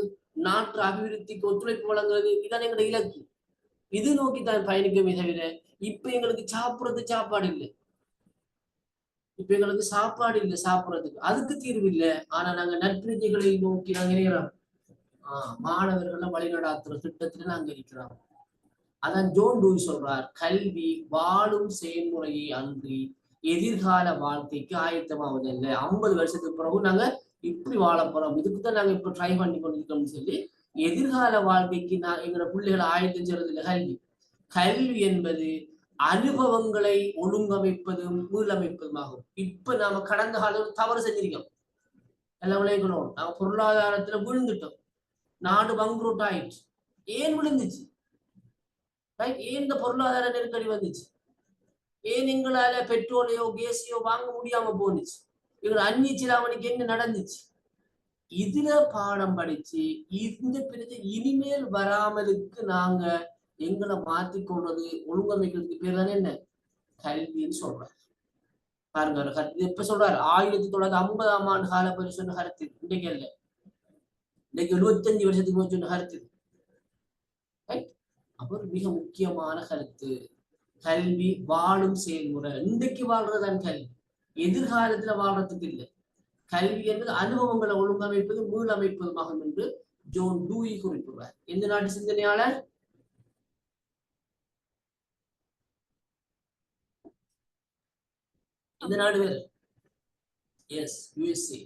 நாட்டு அபிவிருத்திக்கு ஒத்துழைப்பு வழங்குறது, இதான் எங்களோட இலக்கு. இது நோக்கி தான் பயணிக்கவே தவிர இப்ப எங்களுக்கு சாப்பிடுறது சாப்பாடு இல்லை. இப்ப எங்களுக்கு சாப்பாடு இல்லை சாப்பிடறதுக்கு, அதுக்கு தீர்வு இல்லை. ஆனா நாங்க நற்பிரஜைகளை நோக்கி நாங்க இணைகிறோம். மாணவர்களை வழிநடாத்துற திட்டத்துல நாங்க இருக்கிறோம். அதான் ஜோன் டூய் சொல்றார், கல்வி வாழும் செயல்முறையை அன்றி எதிர்கால வாழ்க்கைக்கு ஆயத்தமாவதில்லை. 50 வருஷத்துக்கு பிறகு நாங்க இப்படி வாழ போறோம், இதுக்குதான் நாங்க இப்ப ட்ரை பண்ணி கொண்டிருக்கோம்னு சொல்லி எதிர்கால வாழ்க்கைக்கு நான் எங்களோட பிள்ளைகளை ஆயத்தம் செய்யறது இல்லை. கல்வி என்பது அனுபவங்களை ஒழுங்கமைப்பதும் மீளமைப்பதுமாகும். இப்ப நாம கடந்த காலம் தவறு செஞ்சிருக்கோம், எல்லாம் விளையணும். நாங்க பொருளாதாரத்துல விழுந்துட்டோம், நாடு பங்குரோட் ஆயிடுச்சு. ஏன் விழுந்துச்சு? ஏன் இந்த பொருளாதார நெருக்கடி வந்துச்சு? ஏன் எங்களால பெட்ரோலையோ கேஸையோ வாங்க முடியாம போனுச்சு? எங்களை அந்நிய சிலாவணிக்கு என்ன நடந்துச்சு? இதுல பாடம் படிச்சு இந்த பிரச்சனை இனிமேல் வராமலுக்கு நாங்க எங்களை மாற்றிக்கொள்றது, ஒழுங்கமைக்கிறதுக்கு பேர் தானே என்ன? கல்வின்னு சொல்றாரு. பாருங்க, எப்ப சொல்றாரு? 1950ஆம் ஆண்டு கால பற்றி சொன்ன கருத்து இன்றைக்கு இல்ல, இன்னைக்கு 75 வருஷத்துக்கு சொன்ன கருத்து. அப்போ மிக முக்கியமான கருத்து, கல்வி வாழும் செயல்முறை. இன்றைக்கு வாழ்றதுதான் கல்வி, எதிர்காலத்துல வாழ்றதுக்கு இல்லை. கல்வி என்பது அனுபவங்களை ஒழுங்கமைப்பது மீளமைப்பதுமாகும் என்று ஜோன் டூயி குறிப்பிடுவார். எந்த நாட்டு சிந்தனையாளர்? இந்த நாடு வேறு. Yes, USA.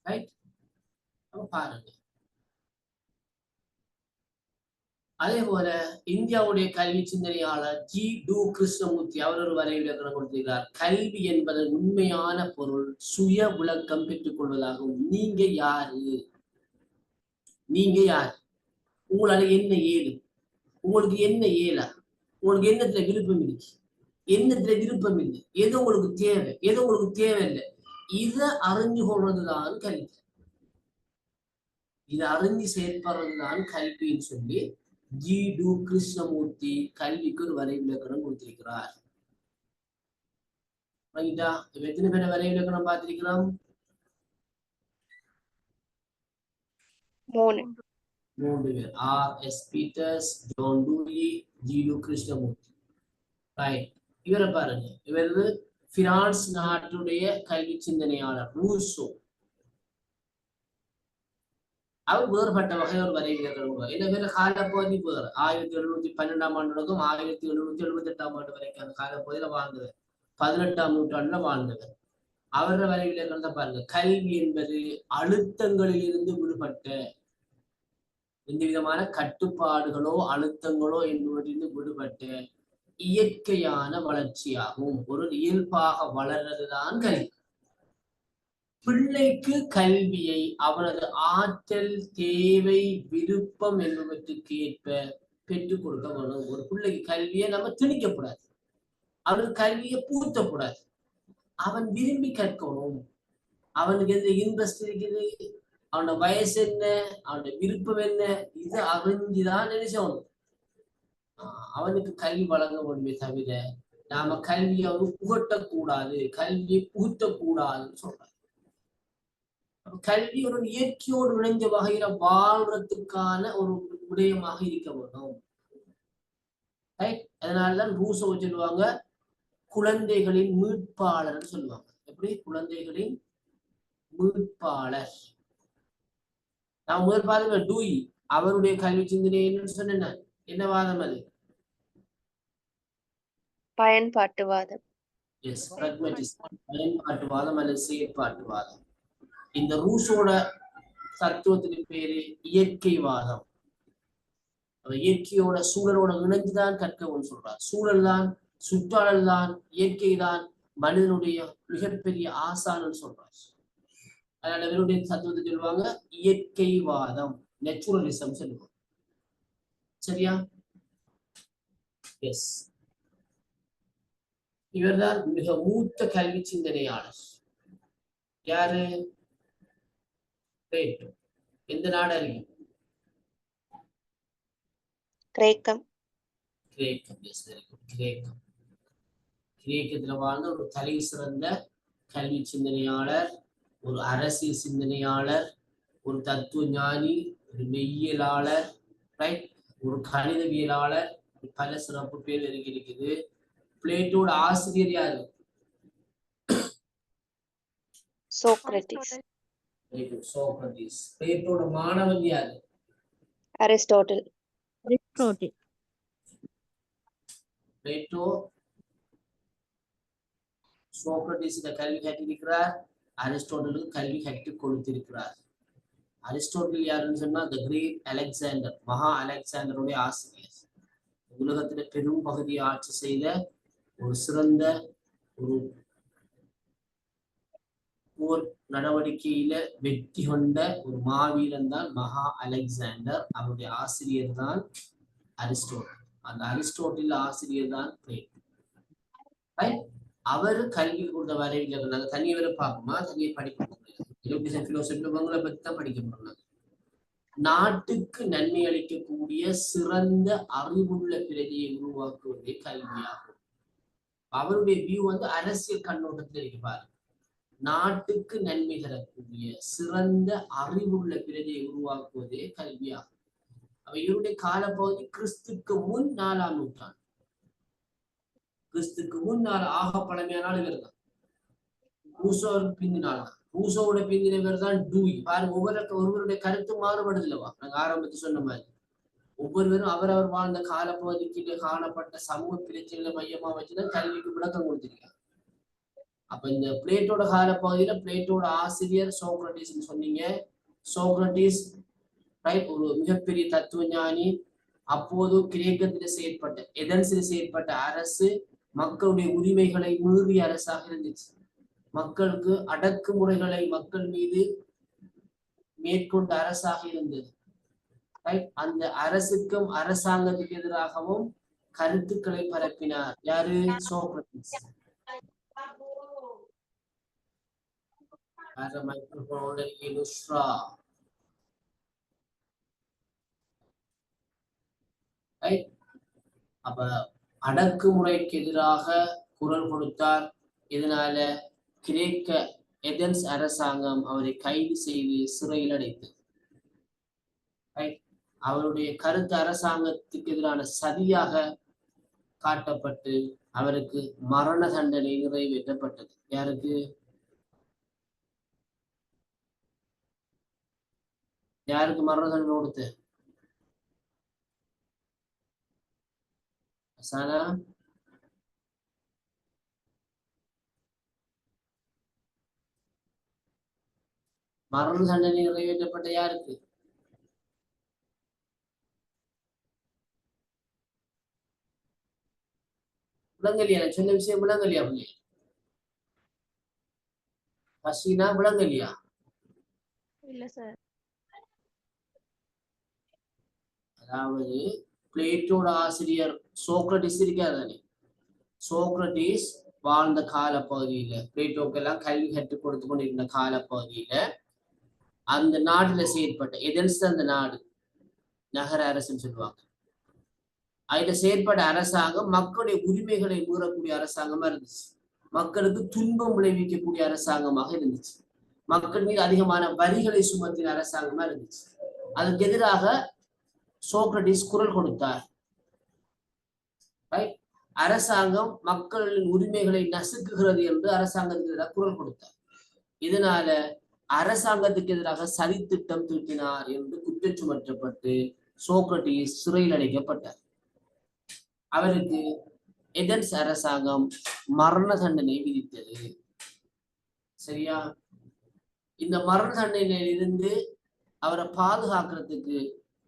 ரைட். பாருங்க, அதே போல இந்தியாவுடைய கல்வி சிந்தனையாளர் ஜி டு கிருஷ்ணமூர்த்தி அவர் ஒரு வரைவிலக்கணம் கொடுத்திருக்கிறார். கல்வி என்பதன் உண்மையான பொருள் சுய விளக்கம் பெற்றுக் கொள்வதாகும். நீங்க யாரு? நீங்க யார்? உங்களால என்ன ஏழு? உங்களுக்கு என்ன ஏலா? உங்களுக்கு என்னத்துல விருப்பம் இருக்கு, என்னத்துல விருப்பம் இல்லை, எது உங்களுக்கு தேவை, எது உங்களுக்கு தேவையில்லை, இதை அறிஞ்சு கொள்றதுதான் கல்வி. இதை அறிஞ்சு செயல்படுறதுதான் கல்வின்னு சொல்லி ஜி டு கிருஷ்ணமூர்த்தி கல்விக்கு ஒரு வரைவிலக்கணம் கொடுத்திருக்கிறார். எத்தனை பேரை வரைவிலக்கணம் பார்த்திருக்கிறோம்? 3 பேர். R S. Peters, John Dewey, Jiddu Krishnamurthy. Right. இவரை பாருங்க, இவர் பிரான்ஸ் நாட்டுடைய கல்வி சிந்தனையாளர் ரூசோ. அவர் வேறுபட்ட வகை ஒரு வரைவிலக்கணம். என்ன பேர்? காலப்பகுதி வேறு. 1712ஆம் ஆண்டு தொடக்கம் 1778ஆம் ஆண்டு வரைக்கும் காலப்பகுதியில வாழ்ந்தவர், 18ஆம் நூற்றாண்டுல வாழ்ந்தவர். அவரோட வரைவிலக்கணத்தை பாருங்க, கல்வி என்பது அழுத்தங்களில் இருந்து விடுபட்ட, எந்த விதமான கட்டுப்பாடுகளோ அழுத்தங்களோ என்பவற்றிலிருந்து விடுபட்ட இயற்கையான வளர்ச்சியாகும். ஒரு இயல்பாக வளர்றதுதான் கல்வி. பிள்ளைக்கு கல்வியை அவனது ஆற்றல், தேவை, விருப்பம் என்பவற்றுக்கு ஏற்ப பெற்றுக் கொடுக்க வேணும். ஒரு பிள்ளைக்கு கல்வியை நம்ம திணிக்கக்கூடாது, அவனுக்கு கல்வியை பூத்தக்கூடாது. அவன் விரும்பி கற்கணும். அவனுக்கு எது இன்ட்ரெஸ்ட் இருக்குது, அவனோட வயசு என்ன, அவனோட விருப்பம் என்ன, இதை அறிஞ்சுதான் நினைச்சவனும் அவனுக்கு கல்வி வழங்க வேண்டுமே தவிர நாம கல்வியை அவனுக்கு புகட்டக்கூடாது, கல்வியை புகுத்தக்கூடாதுன்னு சொல்றாங்க. கல்வி ஒரு இயற்கையோடு இணைஞ்ச வகையில வாழ்றதுக்கான ஒரு விடயமாக இருக்க வேண்டும். அதனாலதான் ரூசோ சொல்லுவாங்க குழந்தைகளின் மீட்பாளர் சொல்லுவாங்க. எப்படி? குழந்தைகளின் மீட்பாளர். நான் முதல் பாருங்க டூயி அவருடைய கல்வி சிந்தனை என்னன்னு சொன்ன என்ன வாதம்? அது பயன்பாட்டுவாதம். எஸ், பிராக்மடிசம், பயன்பாட்டுவாதம் அல்லது செயற்பாட்டுவாதம். இந்த ரூசோட தத்துவத்துக்கு பேரு இயற்கைவாதம். இயற்கையோட சூழலோட இணைந்துதான் கற்கவும் சொல்றார். சூழல் தான், சுற்றாடல் தான், இயற்கை தான் மனிதனுடைய மிகப்பெரிய ஆசான்னு சொல்றார். அதனால இவருடைய தத்துவத்தை சொல்லுவாங்க இயற்கைவாதம், நேச்சுரலிசம் சொல்லுவாங்க. சரியா? எஸ். இவர்தான் மிக மூத்த கல்வி சிந்தனையாளர். யாரு? எந்த நாடு அறியும்? கிரேக்கம். கிரேக்கம். Yes, very good. கிரேக்கம். கிரேக்கத்துல வாழ்ந்த ஒரு தலை சிறந்த கல்வி சிந்தனையாளர், ஒரு அரசியல் சிந்தனையாளர், ஒரு தத்துவ ஞானி, ஒரு மெய்யியலாளர், ரைட், ஒரு கணிதவியலாளர், பல சிறப்பு பேர் இருக்குது. பிளேட்டோட ஆசிரியர் யாரு? Socrates, Socrates. பிளேட்டோட மாணவன் யாரு? அரிஸ்டாட்டில், அரிஸ்டாட்டில், பிளேட்டோ சோக்ரட்டிஸிட கல்வி கற்றிருக்கிறார், அரிஸ்டாட்டிலுக்கு கல்வி கற்றுக் கொடுத்திருக்கிறார். அரிஸ்டாட்டில் யாருன்னு சொன்னா த கிரேட் அலெக்சாண்டர், மகா அலெக்சாண்டருடைய ஆசிரியர். உலகத்துல பெரும் பகுதியை ஆட்சி செய்த ஒரு சிறந்த ஒரு போர் நடவடிக்கையில வெற்றி கொண்ட ஒரு மாவீரன் தான் மகா அலெக்சாண்டர். அவருடைய ஆசிரியர் தான் அரிஸ்டாட்டில். அந்த அரிஸ்டாட்டில் ஆசிரியர் தான் பிளேட்டோ. அவர் கல்வி கொடுத்த வரைவில் நாங்க தனியை வரை பார்ப்போமா, தனியை படிக்க உங்களை பத்தி தான் படிக்க போறோம். நாட்டுக்கு நன்மை அளிக்கக்கூடிய சிறந்த அறிவுள்ள பிரஜையை உருவாக்குவதே கல்வியாகும். அவருடைய வியூ வந்து அரசியல் கண்ணோட்டத்தில் இருப்பார். நாட்டுக்கு நன்மை தரக்கூடிய சிறந்த அறிவுள்ள பிரஜையை உருவாக்குவதே கல்வியாகும். இவருடைய காலப்பகுதி கிறிஸ்துக்கு முன் 4ஆம் நூற்றாண்டு. கிறிஸ்துக்கு முன்னால் ஆக பழமையான இவர் தான். ரூசோவுக்கு பிந்தினால் தான். ரூசோவோட பிந்தினவர் தான் டூய். பாருங்க, ஒருவருடைய கருத்து மாறுபடுது இல்லவா? நாங்க ஆரம்பத்தில் சொன்ன மாதிரி ஒவ்வொருவரும் அவரவர் வாழ்ந்த காலப்பகுதிக்கு காணப்பட்ட சமூக பிரச்சனைகளை மையமா வச்சுதான் கல்விக்கு விளக்கம் கொடுத்திருக்காங்க. அப்ப இந்த பிளேட்டோட காலப்பகுதியில பிளேட்டோட ஆசிரியர் சோக்ரட்டிஸ் சொன்னீங்க. சோக்ரட்டிஸ் ஒரு மிகப்பெரிய தத்துவ ஞானி. அப்போது கிரேக்கத்தில் செயற்பட்ட எதன்ஸில் செயற்பட்ட அரசு மக்களுடைய உரிமைகளை மீறிய அரசாக இருந்துச்சு. மக்களுக்கு அடக்குமுறைகளை மக்கள் மீது மேற்கொண்ட அரசாக இருந்தது. அந்த அரசுக்கும் அரசாங்கத்துக்கு எதிராகவும் கருத்துக்களை பரப்பினார். யாரு? சோக்ரட்டிஸ். அப்ப அடக்குமுறைக்கு எதிராக குரல் கொடுத்தார். இதனால கிரேக்க எதென்ஸ் அரசாங்கம் அவரை கைது செய்து சிறையில் அடைத்தது. அவருடைய கருத்து அரசாங்கத்துக்கு எதிரான சதியாக காட்டப்பட்டு அவருக்கு மரண தண்டனை நிறைவேற்றப்பட்டது. யாருக்கு? யாருக்கு மரண தண்டனை கொடுத்து? மரண தண்டனை நிறைவேற்றப்பட்ட யாருக்கு? விளங்கலியா? சொன்ன விஷயம் விளங்கலியா? பசினா விளங்கலியா? இல்ல சார். அதாவது பிளேட்டோட ஆசிரியர் சோக்ரட்டிஸ் இருக்காதானே? சோக்ரட்டிஸ் வாழ்ந்த கால பகுதியில பிளேட்டோக்கெல்லாம் கல்வி கற்றுக் கொடுத்து கொண்டிருந்த கால பகுதியில அந்த நாட்டுல செயற்பட்ட எதென்ஸ் அந்த நாடு நகர அரசுன்னு சொல்லுவாங்க. அதுல செயற்பட்ட அரசாங்கம் மக்களுடைய உரிமைகளை மீறக்கூடிய அரசாங்கமா இருந்துச்சு. மக்களுக்கு துன்பம் விளைவிக்கக்கூடிய அரசாங்கமாக இருந்துச்சு. மக்கள் மீது அதிகமான வரிகளை சுமத்தின அரசாங்கமா இருந்துச்சு. அதுக்கு எதிராக சோக்ரட்டிஸ் குரல் கொடுத்தார். அரசாங்கம் மக்களின் உரிமைகளை நசுக்குகிறது என்று அரசாங்கத்துக்கு எதிராக குரல் கொடுத்தார். இதனால அரசாங்கத்துக்கு எதிராக சதி திட்டம் தீட்டினார் என்று குற்றம் சுமற்றப்பட்டு சோக்ரட்டிஸ் சிறையில் அடைக்கப்பட்டார். அவருக்கு எதென்ஸ் அரசாங்கம் மரண தண்டனை விதித்தது. சரியா? இந்த மரண தண்டனையில இருந்து அவரை பாதுகாக்கிறதுக்கு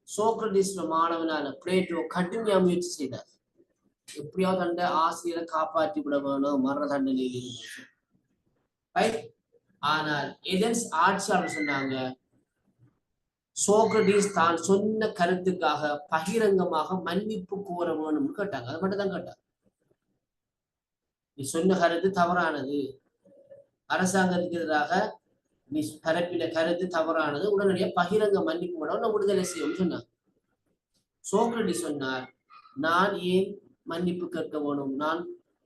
சோக்ரட்டிஸ் மாணவனான பிளேட்டோ கடுமையா முயற்சி செய்தார். எப்படியாவது தண்ட ஆசிரியரை காப்பாற்றி விட வேணும் மரண தண்டனையில் இருந்து. ஆனால் எதென்ஸ் ஆட்சியாளர் சொன்னாங்க, சோக்ரட்டிஸ் தான் சொன்ன கருத்துக்காக பகிரங்கமாக மன்னிப்பு கோர வேணும்னு கேட்டாங்க. அது மட்டும் தான் கேட்டாங்க. நீ சொன்ன கருத்து தவறானது, அரசாங்கத்துக்கு எதிராக நீ பரப்பின கருத்து தவறானது, உடனடியாக பகிரங்க மன்னிப்பு கூட விடுதலை செய்யும் சொன்னாங்க. சோக்ரட்டிஸ் சொன்னார், நான் ஏன் மன்னிப்பு கேட்க வேணும்? நான்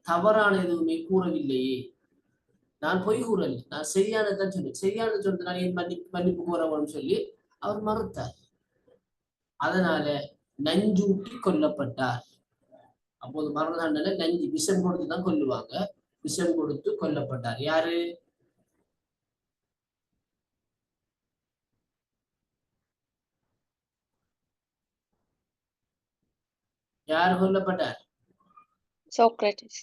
தவறான எதுவுமே கூறவில்லையே, நான் பொய் கூறல, நான் சரியானதான் சொன்னேன். சரியானது சொன்னது நான் ஏன் மன்னிப்பு கோர வேணும்னு சொல்லி அவர் மறுத்தார். அதனால நஞ்சூட்டி கொல்லப்பட்டார். அப்போது மரண தண்டனை நஞ்சு விஷம் கொடுத்து தான் கொல்லுவாங்க. விஷம் கொடுத்து கொல்லப்பட்டார். யாரு? யார் கொல்லப்பட்டார்? சோக்ரட்டிஸ்.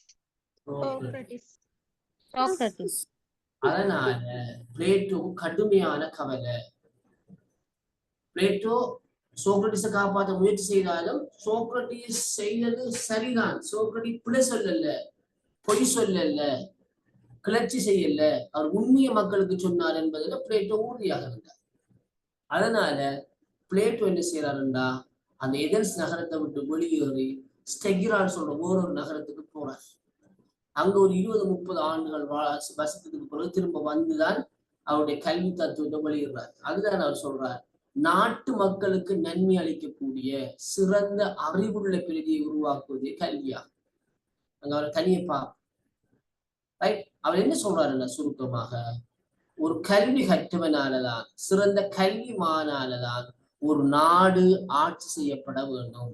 சோக்ரட்டிஸ். சாக்ரட்டிஸ். அதனால பிளேட்டோ கடுமையான கவலை. பிளேட்டோ சோக்ரட்டிஸை காப்பாற்ற முயற்சி செய்தாலும் சோக்ரட்டிஸ் செய்தது சரிதான். சோக்ரட்டிஸ் பிழை சொல்லல, பொய் சொல்லல, கிளர்ச்சி செய்யல, அவர் உண்மைய மக்களுக்கு சொன்னார் என்பதுல பிளேட்டோ உறுதியாக இருந்தார். அதனால பிளேட்டோ என்ன செய்யறாருண்டா, அந்த எதென்ஸ் நகரத்தை விட்டு வெளியேறி ஸ்டெகிரான் சொல்ற ஓரொரு நகரத்துக்கு போறார். அங்க ஒரு 20-30 ஆண்டுகள் வசத்துக்கு பிறகு திரும்ப வந்துதான் அவருடைய கல்வி தத்துவத்தை வெளியிடுறார். அதுதான் அவர் சொல்றார், நாட்டு மக்களுக்கு நன்மை அளிக்கக்கூடிய சிறந்த அறிவுள்ள பிரதியை உருவாக்குவதே கல்வியாகும். அங்க அவர் தனியப்பா ரைட். அவர் என்ன சொல்றாருன்னா, சுருக்கமாக ஒரு கல்வி கற்றவனாலதான், சிறந்த கல்விமானாலதான் ஒரு நாடு ஆட்சி செய்யப்பட வேண்டும்.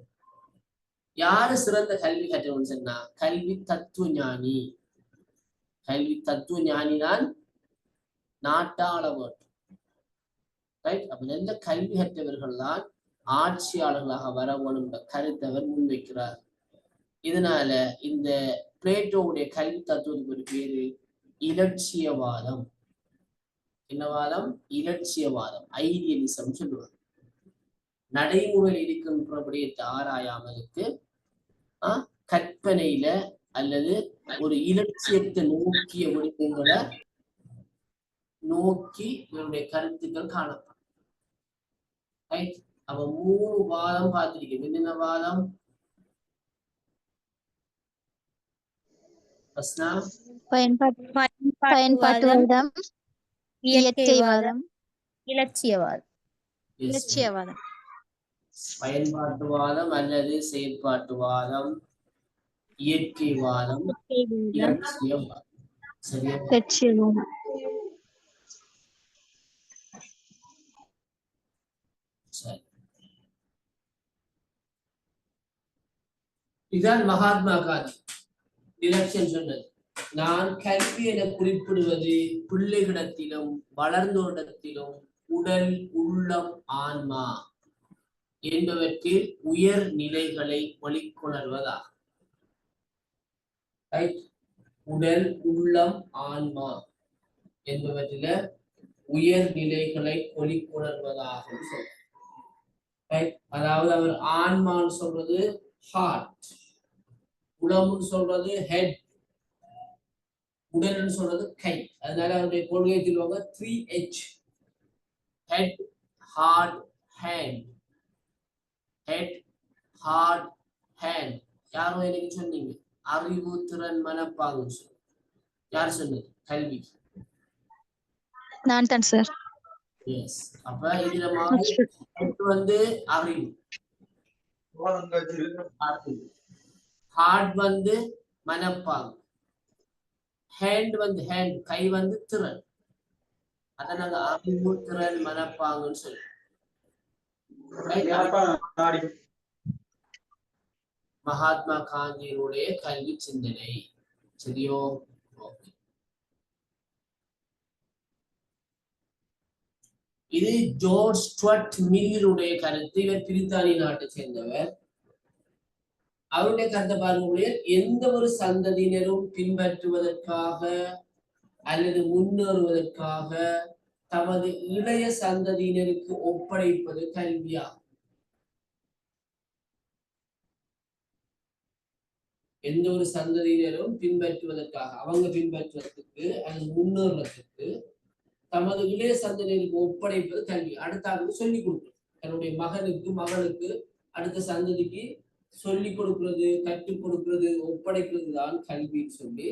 யாரு சிறந்த கல்வி கற்றவன் சொன்னா, கல்வி தத்துவ ஞானி. கல்வி தத்துவ ஞானி தான் நாட்டாள வேண்டும். ரைட். அப்ப நல்ல கல்வி கற்றவர்கள் தான் ஆட்சியாளர்களாக வர வேணும் என்ற கருத்தை அவர் முன்வைக்கிறார். இதனால இந்த பிளேட்டோவுடைய கல்வி தத்துவத்துக்கு ஒரு பேரு இலட்சியவாதம். என்ன வாதம்? இலட்சியவாதம், ஐடியலிசம் சொல்லுவாங்க. நடைமுறையில் இருக்கின்ற விடயத்தை ஆராயாமலுக்கு கற்பனையில அல்லது ஒரு இலட்சியத்தை நோக்கிய விடயங்களை நோக்கி இவருடைய கருத்துக்கள் காணப்படும். அப்ப 3 வாதம் பார்த்திருக்கேன். என்னென்ன வாதம்? பயன்பாட்டுவாதம், இயற்கைவாதம், இலட்சியவாதம். இலட்சியவாதம். பயன்பாட்டுவாதம் அல்லது செயற்பாட்டுவாதம், இயற்கைவாதம், இலட்சியவாதம். சரியா? சரி. இதான் மகாத்மா காந்தி டிரெக்ஷன் சொன்னது. நான் கல்வி என குறிப்பிடுவது பிள்ளைகளிடத்திலும் வளர்ந்தோரிடத்திலும் உடல், உள்ளம், ஆன்மா என்பவற்றில் உயர் நிலைகளை வெளிக்கொணர்வதாகும். உடல், உள்ளம், ஆன்மா என்பவற்றில உயர் நிலைகளை வெளிக்கொணர்வதாகும். அதாவது அவர் ஆன்மான்னு சொல்றது ஹார்ட், உடம்புன்னு சொல்றது ஹெட், உடல்னு சொல்றது கை. அதனால அவருடைய கொள்கையை சொல்லுவாங்க 3H: head, heart, hand. Head, heart, hand. யாரும் எனக்கு சொன்னீங்க? அறிவு, திறன், மனப்பாங்கு. யார் சொன்னது? கல்வி. நான் தான் சார். எஸ். அப்ப இதுல வந்து அறிவு, ஹார்ட் வந்து மனப்பாங்கு, ஹேண்ட் வந்து ஹேண்ட் கை வந்து திறன். அத நாங்க அறிவு, திறன், மனப்பாங்குன்னு சொல்லுவோம். மகாத்மா காந்தியினுடைய கல்வி சிந்தனை. சரியோ? இது ஜார்ஜ் ஸ்டுவர்ட் மில்லுடைய கருத்து. இவர் பிரித்தானிய நாட்டை சேர்ந்தவர். அவருடைய கருத்தை பாருங்க, எந்த ஒரு சந்ததியினரும் பின்பற்றுவதற்காக அல்லது முன்னேறுவதற்காக தமது இளைய சந்ததியினருக்கு ஒப்படைப்பது கல்வியாகும். எந்த ஒரு சந்ததியினரும் பின்பற்றுவதற்காக, அவங்க பின்பற்றுவதற்கு அல்லது முன்னேறத்துக்கு தமது இளைய சந்ததியினருக்கு ஒப்படைப்பது கல்வி. அடுத்த சொல்லிக் கொடுக்கிறது. தன்னுடைய மகனுக்கு, மகளுக்கு, அடுத்த சந்ததிக்கு சொல்லிக் கொடுக்கிறது, கற்றுக் கொடுக்கிறது, ஒப்படைக்கிறது தான் கல்வின்னு சொல்லி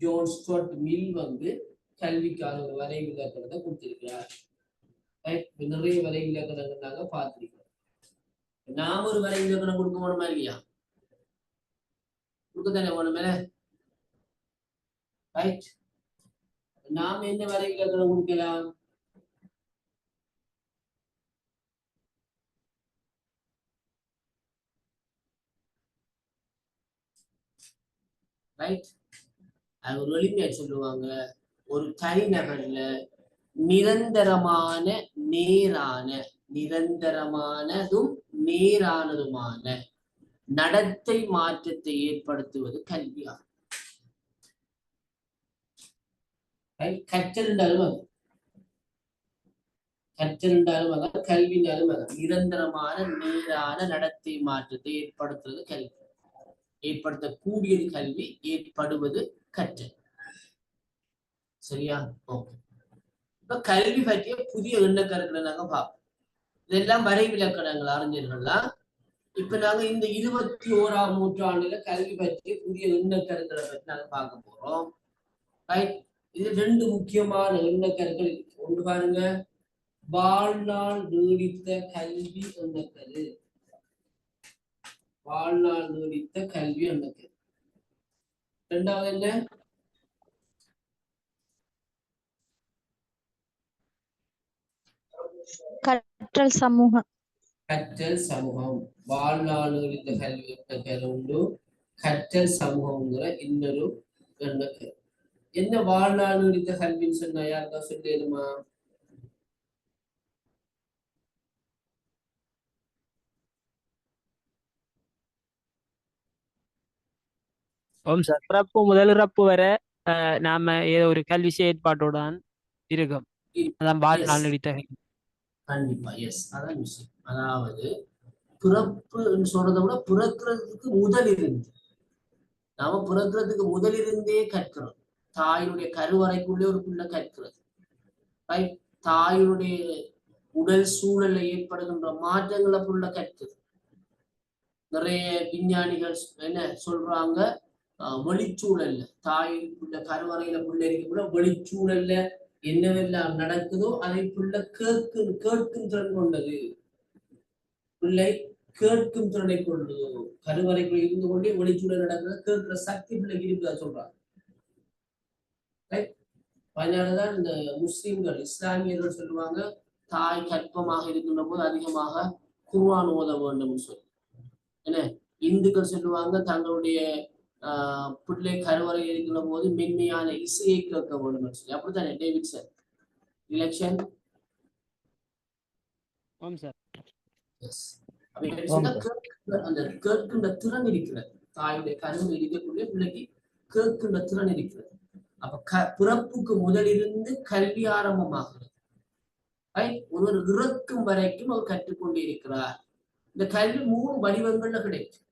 ஜார்ஜ் ஸ்டுவர்ட் மில் வந்து கல்விக்கான ஒரு வரைவு இலக்கணத்தை கொடுத்திருக்கிறார். நிறைய வரைவு இலக்கணங்கள் நாங்க பார்த்திருக்கிறோம். நாம ஒரு வரைவு இலக்கணம் கொடுக்க வேணுமா இல்லையா? கொடுக்கத்தானே வேணுமே. ரைட். நாம் என்ன வரைவு இலக்கணம் கொடுக்கலாம்? ரைட். அது ஒரு எளிமையா சொல்லுவாங்க, ஒரு தனிநபர்ல நிரந்தரமான நேரான, நிரந்தரமானதும் நேரானதுமான நடத்தை மாற்றத்தை ஏற்படுத்துவது கல்வியாகும். கற்றல் என்றாலும் அது கற்றல் என்றாலும் அதான் கல்வி என்றாலும் அதான் நிரந்தரமான நேரான நடத்தை மாற்றத்தை ஏற்படுத்துவது கல்வி. ஏற்படுத்தக்கூடியது கல்வி, ஏற்படுவது கற்றல். சரியா? ஓகே. இப்ப கல்வி பற்றிய புதிய எண்ணக்கருக்களை நாங்க பார்ப்போம். இதெல்லாம் வரைவிலக்கணங்கள் அறிஞர்கள்லாம். இப்ப நாங்க இந்த 21ஆம் நூற்றாண்டுல கல்வி பற்றிய புதிய எண்ணக்கருக்களை பற்றி நாங்க பார்க்க போறோம். இது 2 முக்கியமான எண்ணக்கருக்கள் இருக்கு. ஒன்று பாருங்க, வாழ்நாள் நீடித்த கல்வி எண்ணக்கரு. வாழ்நாள் நீடித்த கல்வி எண்ணக்கரு. இரண்டாவது என்ன? கற்றல் சமூகம். கற்றல் சமூகம். வாழ்நாள் நீடித்த கல்வி எண்ணக்கரு உண்டு. கற்றல் சமூகம்ங்கிற இன்னொரு எண்ணக்கரு. என்ன வாழ்நாள் நீடித்த கல்வின்னு சொன்னா யாருக்கா சொல்லிடுமா? ஓம் சார். பிறப்பு முதல் இறப்பு வரை நாம ஏதோ ஒரு கல்வி செயற்பாட்டுடன் இருக்கும். அதான் வாழ்நாள் நீடித்த கல்வி. கண்டிப்பா, எஸ், அதான் விஷயம். அதாவது பிறப்புன்னு சொல்றதை விட பிறக்கிறதுக்கு முதல் இருந்து, நாம பிறக்கிறதுக்கு முதலிருந்தே கற்கிறோம். தாயினுடைய கருவறைக்குள்ளே ஒரு பிள்ளை கற்கிறது. தாயினுடைய உடல் சூழலை ஏற்படுகின்ற மாற்றங்களை புள்ள கற்கிறது. நிறைய விஞ்ஞானிகள் என்ன சொல்றாங்க, வெளிச்சூழல்ல தாயினுடைய கருவறையில புள்ள இருக்க வெளிச்சூழல்ல என்னவெல்லாம் நடக்குதோ அதை புள்ள கேட்கும் திறன் கொண்டது. பிள்ளை கேட்கும் திறனை கொண்டது. கருவறைக்குள் இருந்து கொண்டே வெளிச்சூழல் நடக்கிறத கேட்கிற சக்தி பிள்ளைக்கு இருக்குதா சொல்றாங்க. அதனாலதான் இந்த முஸ்லிம்கள், இஸ்லாமியர்கள் சொல்லுவாங்க, தாய் கற்பமாக இருக்கின்ற போது அதிகமாக குர்ஆன் ஓத வேண்டும் சொல்லி. என்ன, இந்துக்கள் சொல்லுவாங்க தங்களுடைய பிள்ளை கருவறை இருக்கின்ற போது மென்மையான இசையை கேட்க வேண்டும் சொல்லி. அப்படித்தானே டேவிட் சார்? எலெக்ஷன் அந்த கேட்கின்ற திறன் இருக்கிறது. தாயுடைய கருவில் இருக்கக்கூடிய பிள்ளைக்கு கேட்கின்ற திறன் இருக்கிறது. அப்ப பிறப்புக்கு முதலிருந்து கல்வி ஆரம்பமாகிறது. ஒருவர் இறக்கும் வரைக்கும் அவர் கற்றுக்கொண்டே இருக்கிறார். இந்த கல்வி 3 வடிவங்கள்ல கிடைக்கும்.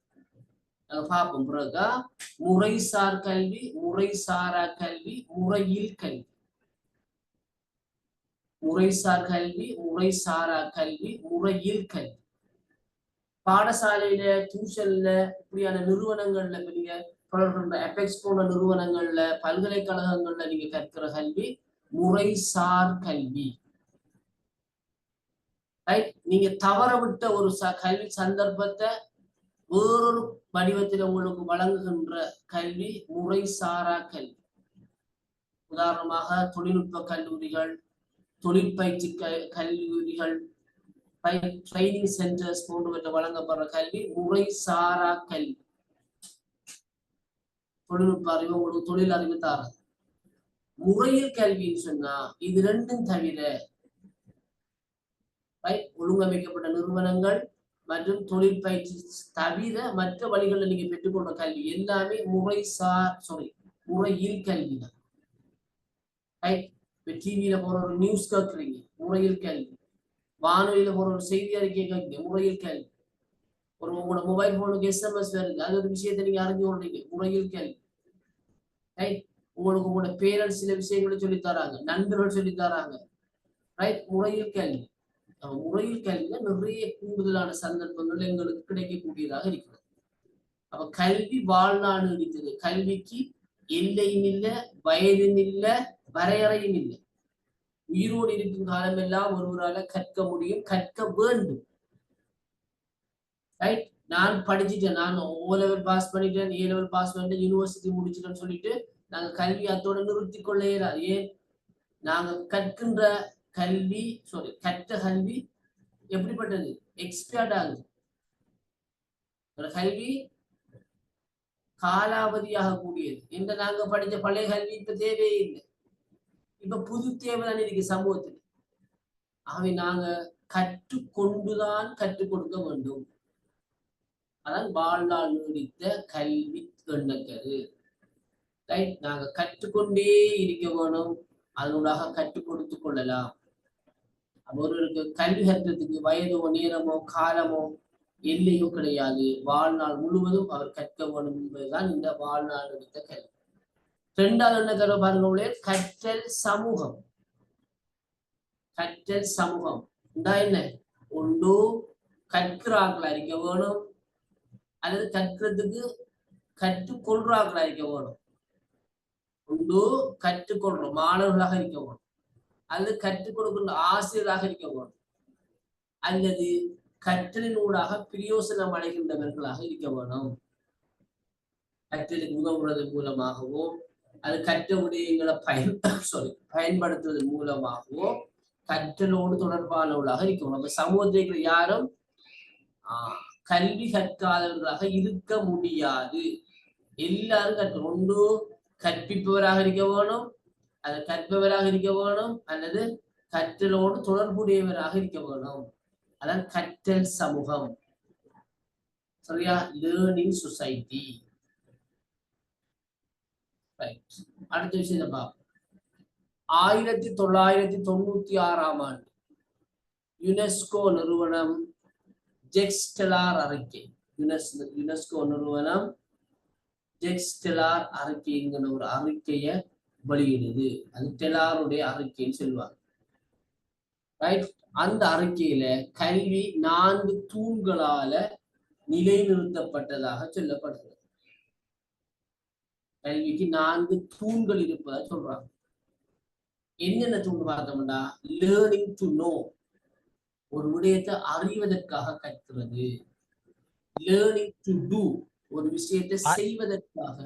பார்ப்போம். பிறகு முறைசார் கல்வி, முறைசாரா கல்வி, முறையில் கல்வி. முறைசார் கல்வி, முறைசாரா கல்வி, முறையில் கல்வி. பாடசாலையில, டியூஷன்ல, இப்படியான நிறுவனங்கள்ல நீங்க அபெக்ஸ் போன்ற நிறுவனங்கள்ல, பல்கலைக்கழகங்கள்ல நீங்க கற்கிற கல்வி முறைசார் கல்வி. நீங்க தவற விட்ட ஒரு கல்வி சந்தர்ப்பத்தை வேறொரு வடிவத்தில் உங்களுக்கு வழங்குகின்ற கல்வி முறைசாரா கல்வி. உதாரணமாக தொழில்நுட்ப கல்லூரிகள், தொழிற்பயிற்சி கல்லூரிகள், ட்ரைனிங் சென்டர்ஸ் போன்றவற்றை வழங்கப்படுற கல்வி முறைசாரா கல்வி. தொழில்நுட்ப அறிவு உங்களுக்கு தொழில் அறிவு தாரது. முறையில் கல்வின்னு சொன்னா இது 2ம் தவிர ஒழுங்கமைக்கப்பட்ட நிறுவனங்கள் மற்றும் தொழிற்பயிற்சி தவிர மற்ற வழிகளில் நீங்க பெற்றுக்கொண்ட கல்வி எல்லாமே முறையில் கல்வி தான். டிவியில போற ஒரு நியூஸ் கேட்குறீங்க, முறையில் கல்வி. வானொலியில போற ஒரு செய்தி அறிக்கை கேட்குறீங்க, முறையில் கல்வி. உங்களோட மொபைல் போனுக்கு SMS வருது, அது ஒரு விஷயத்தை நீங்க அறிஞ்சு கொள்றீங்க, முறையில் கல்வி. உங்களுக்கு உங்களோட பேரண்ட்ஸ் சில விஷயங்களை சொல்லி தராங்க, நண்பர்கள் சொல்லி தராங்க. முறையில் கல்வி. முறையில் கல்வியில நிறைய கூடுதலான சந்தர்ப்பங்கள் எங்களுக்கு கிடைக்கக்கூடியதாக இருக்கிறது. அப்ப கல்வி வாழ்நாள் நீடித்தது. கல்விக்கு எல்லையும் இல்லை, வயதும் இல்லை, வரையறையும் இல்லை. உயிரோடு இருக்கும் காலம் எல்லாம் ஒருவரால கற்க முடியும், கற்க வேண்டும். நான் படிச்சுட்டேன், நான் O-level பாஸ் பண்ணிட்டேன், A-level பாஸ் பண்ணிட்டேன், யூனிவர்சிட்டி முடிச்சுட்டேன்னு சொல்லிட்டு நாங்க கல்வி அத்தோட நிறுத்தி கொள்ள இயலாது. ஏன்? நாங்க கற்கின்ற கல்வி கற்ற கல்வி எப்படிப்பட்டது? எக்ஸ்பயர்ட் ஆகுது. கல்வி காலாவதியாக கூடியது. இந்த நாங்க படிச்ச பழைய கல்வி இப்ப தேவையே இல்லை. இப்ப புது தேவைதான் இருக்கு சமூகத்தில். ஆகவே நாங்க கற்றுக்கொண்டுதான் கற்றுக் கொடுக்க வேண்டும். அதான் வாழ்நாள் நீடித்த கல்வி எண்ணக்கரு. ரைட், நாங்க கற்றுக்கொண்டே இருக்க வேணும், அதனூடாக கற்றுக் கொடுத்து கொள்ளலாம். ஒருவருக்கு கல்வி கற்றதுக்கு வயதோ நேரமோ காலமோ எல்லையோ கிடையாது. வாழ்நாள் முழுவதும் அவர் கற்க வேண்டும் என்பதுதான் இந்த வாழ்நாள் நீடித்த கல்வி. இரண்டாவது என்ன கரு பாருங்க, கற்றல் சமூகம். கற்றல் சமூகம் என்ன? ஒன்று கற்கிறார்களா இருக்க வேணும், அல்லது கற்கிறதுக்கு கற்றுக்கொள்றார்களா இருக்க வேணும். ஒன்று கற்றுக்கொள்றோம் மாணவர்களாக இருக்க வேணும், அல்லது கற்றுக் கொடுக்கின்ற ஆசிரியராக இருக்க வேணும், அல்லது கற்றலினூடாக பிரயோசனம் அடைகின்றவர்களாக இருக்க வேணும். கற்றலுக்கு உதவுறது மூலமாகவோ அது கற்ற விடயங்களை பயன்படுத்துவதன் மூலமாகவோ கற்றலோடு தொடர்பானவர்களாக இருக்கணும். நம்ம சமூகத்தில் யாரும் கல்வி கற்காதவர்களாக இருக்க முடியாது. எல்லாரும் கற்கணும். ஒன்று கற்பிப்பவராக இருக்க வேணும், அது கற்பவராக இருக்க வேணும், அல்லது கற்றலோடு தொடர்புடையவராக இருக்க வேணும். அதான் கற்றல் சமூகம். சரியா? Learning society. அடுத்த விஷயத்தை பார்ப்போம். 1996 ஆண்டு யுனெஸ்கோ நிறுவனம் ஜெக்ஸ்டெலார் அறிக்கை, யுனெஸ்கோ நிறுவனம் ஜெக்ஸ்டெலார் அறிக்கைங்கிற ஒரு அறிக்கையை வெளியிடுது. அது டெலாருடைய அறிக்கைன்னு சொல்லுவாங்க. ரைட், அந்த அறிக்கையில கல்வி 4 தூண்களால நிலைநிறுத்தப்பட்டதாக சொல்லப்படுகிறது. கல்விக்கு 4 தூண்கள் இருப்பதாக சொல்றாங்க. என்னென்ன தூண்டு பார்த்தோம்னா, லேர்னிங் டு நோ, ஒரு விடயத்தை அறிவதற்காக கற்கிறது. லேர்னிங் டு டூ, ஒரு விஷயத்தை செய்வதற்காக.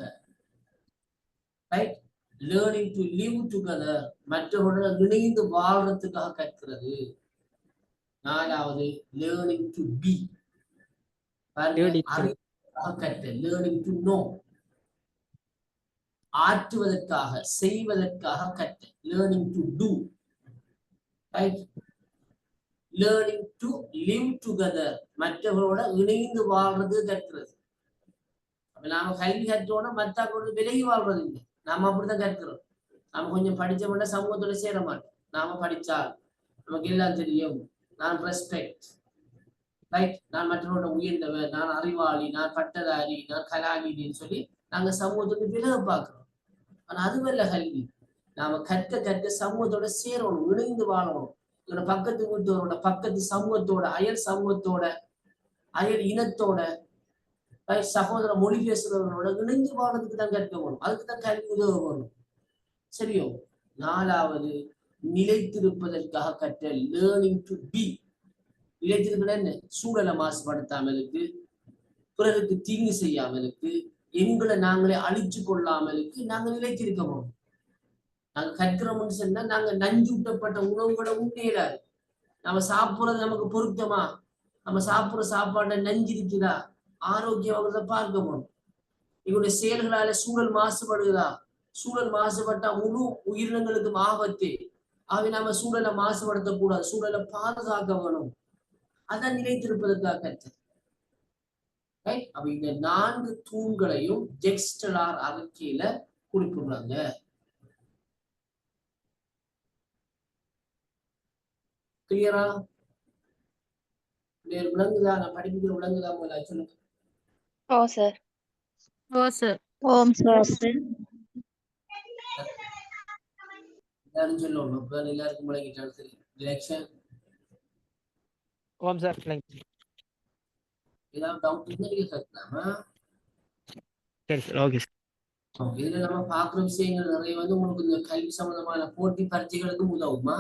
Right, learning to live together, மற்றவர்களுடன் இணைந்து வாழ்றதுக்காக கற்கிறது. 4வது லேர்னிங் டு பி, அறிவதற்காக கற்று. லேர்னிங் டு நோ, ஆற்றுவதற்காக செய்வதற்காக கற்று. Learning to do. Right, learning to live together, மற்றவர்களோட இணைந்து வாழ்றது கற்கிறது. அப்ப நாம கல்வி கற்றோட மற்றவர்களோட விலகி வாழ்றது இல்லை. நாம அப்படித்தான் கற்கிறோம். நாம கொஞ்சம் படிச்சோம்னா சமூகத்தோட சேர மாட்டோம். நாம படிச்சால் நமக்கு எல்லாம் தெரியும், நான் ரெஸ்பெக்ட், ரைட், நான் மற்றவரோட உயர்ந்தவர், நான் அறிவாளி, நான் பட்டதாரி, நான் கலாநிதின்னு சொல்லி நாங்க சமூகத்தோட விலக பார்க்கிறோம். ஆனா அதுவல்ல கல்வி. நாம கற்க கற்க சமூகத்தோட சேரணும், இணைந்து வாழணும். இதோட பக்கத்து வீட்டோட, பக்கத்து சமூகத்தோட, அயல் சமூகத்தோட, அயல் இனத்தோட, சகோதர மொழி பேசுறவர்களோட இணைந்து வாழ்றதுக்கு தான் கற்க வேணும். அதுக்கு தான் கல்வி உதவ வேணும். சரியோ? 4வது நிலைத்திருப்பதற்காக கற்ற. லேர்னிங் டு பி, நிலைத்திருக்கிற என்ன? சூழலை மாசுபடுத்தாமலுக்கு, பிறருக்கு தீங்கு செய்யாமலுக்கு, எங்களை நாங்களே அழிச்சு கொள்ளாமலுக்கு நாங்க நிலைத்திருக்கணும். நாங்க கற்கிறோம்னு சொன்னா நாங்க நஞ்சூட்டப்பட்ட உணவுகளை உண்மையிலாது. நம்ம சாப்பிடுறது நமக்கு பொருத்தமா? நம்ம சாப்பிடுற சாப்பாட்டை நஞ்சு இருக்குதா, ஆரோக்கியமாக பார்க்கணும். இவருடைய செயல்களால சூழல் மாசுபடுகிறதா? சூழல் மாசுபட்டா முழு உயிரினங்களுக்கும் ஆபத்து. ஆகவே நாம சூழலை மாசுபடுத்தக்கூடாது, சூழலை பாதுகாக்க வேணும். அதான் நிலைத்திருப்பதற்காக கற்று. அப்ப இந்த 4 தூண்களையும் ஜெக்ஸ்டெலார் அறிக்கையில குறிப்பிடுறாங்க. கிளியரா? விளங்குதா? நான் படிக்கிற விளங்குதா? போல சொல்லுங்க. ஓ சார். ஓம் சார். எல்லாரும் சொல்லணும். எல்லாருக்கும் விளங்கிட்டாலும் சரி. டிரெக்ஷன். ஓம் சார். ஏதாவது டவுட் இருந்தா நீங்க கேட்கலாமா? சரி சார். Okay sir. இதுல நம்ம பாக்குற விஷயங்கள் நிறைய உங்களுக்கு இந்த கல்வி சம்பந்தமான போட்டி பரீட்சைகளுக்கும் உதவுமா?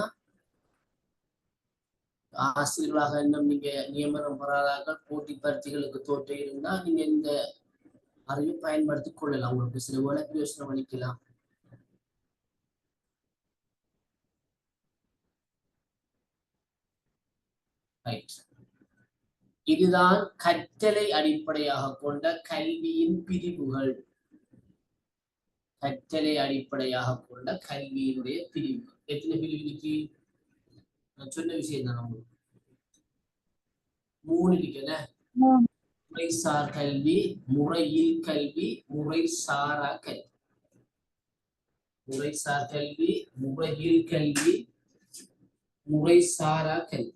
ஆசிரியர்களாக இன்னும் நீங்க நியமனம் பெறாத போட்டி பரீட்சைகளுக்கு தோற்று இருந்தா நீங்க இந்த அறிவை பயன்படுத்திக் கொள்ளலாம். உங்களுக்கு சில வேலை யோசனை பண்ணிக்கலாம். இதுதான் கற்றலை அடிப்படையாக கொண்ட கல்வியின் பிரிவுகள். கற்றலை அடிப்படையாக கொண்ட கல்வியினுடைய பிரிவுகள். எத்தனை பிரிவு இருக்கு? நான் சொன்ன விஷயம் தான். நம்மளுக்கு 3 இருக்குல்ல. முறைசார் கல்வி, முறையில் கல்வி, முறைசாரா கல்வி. முறைசார் கல்வி, முறையில் கல்வி, முறைசாரா கல்வி.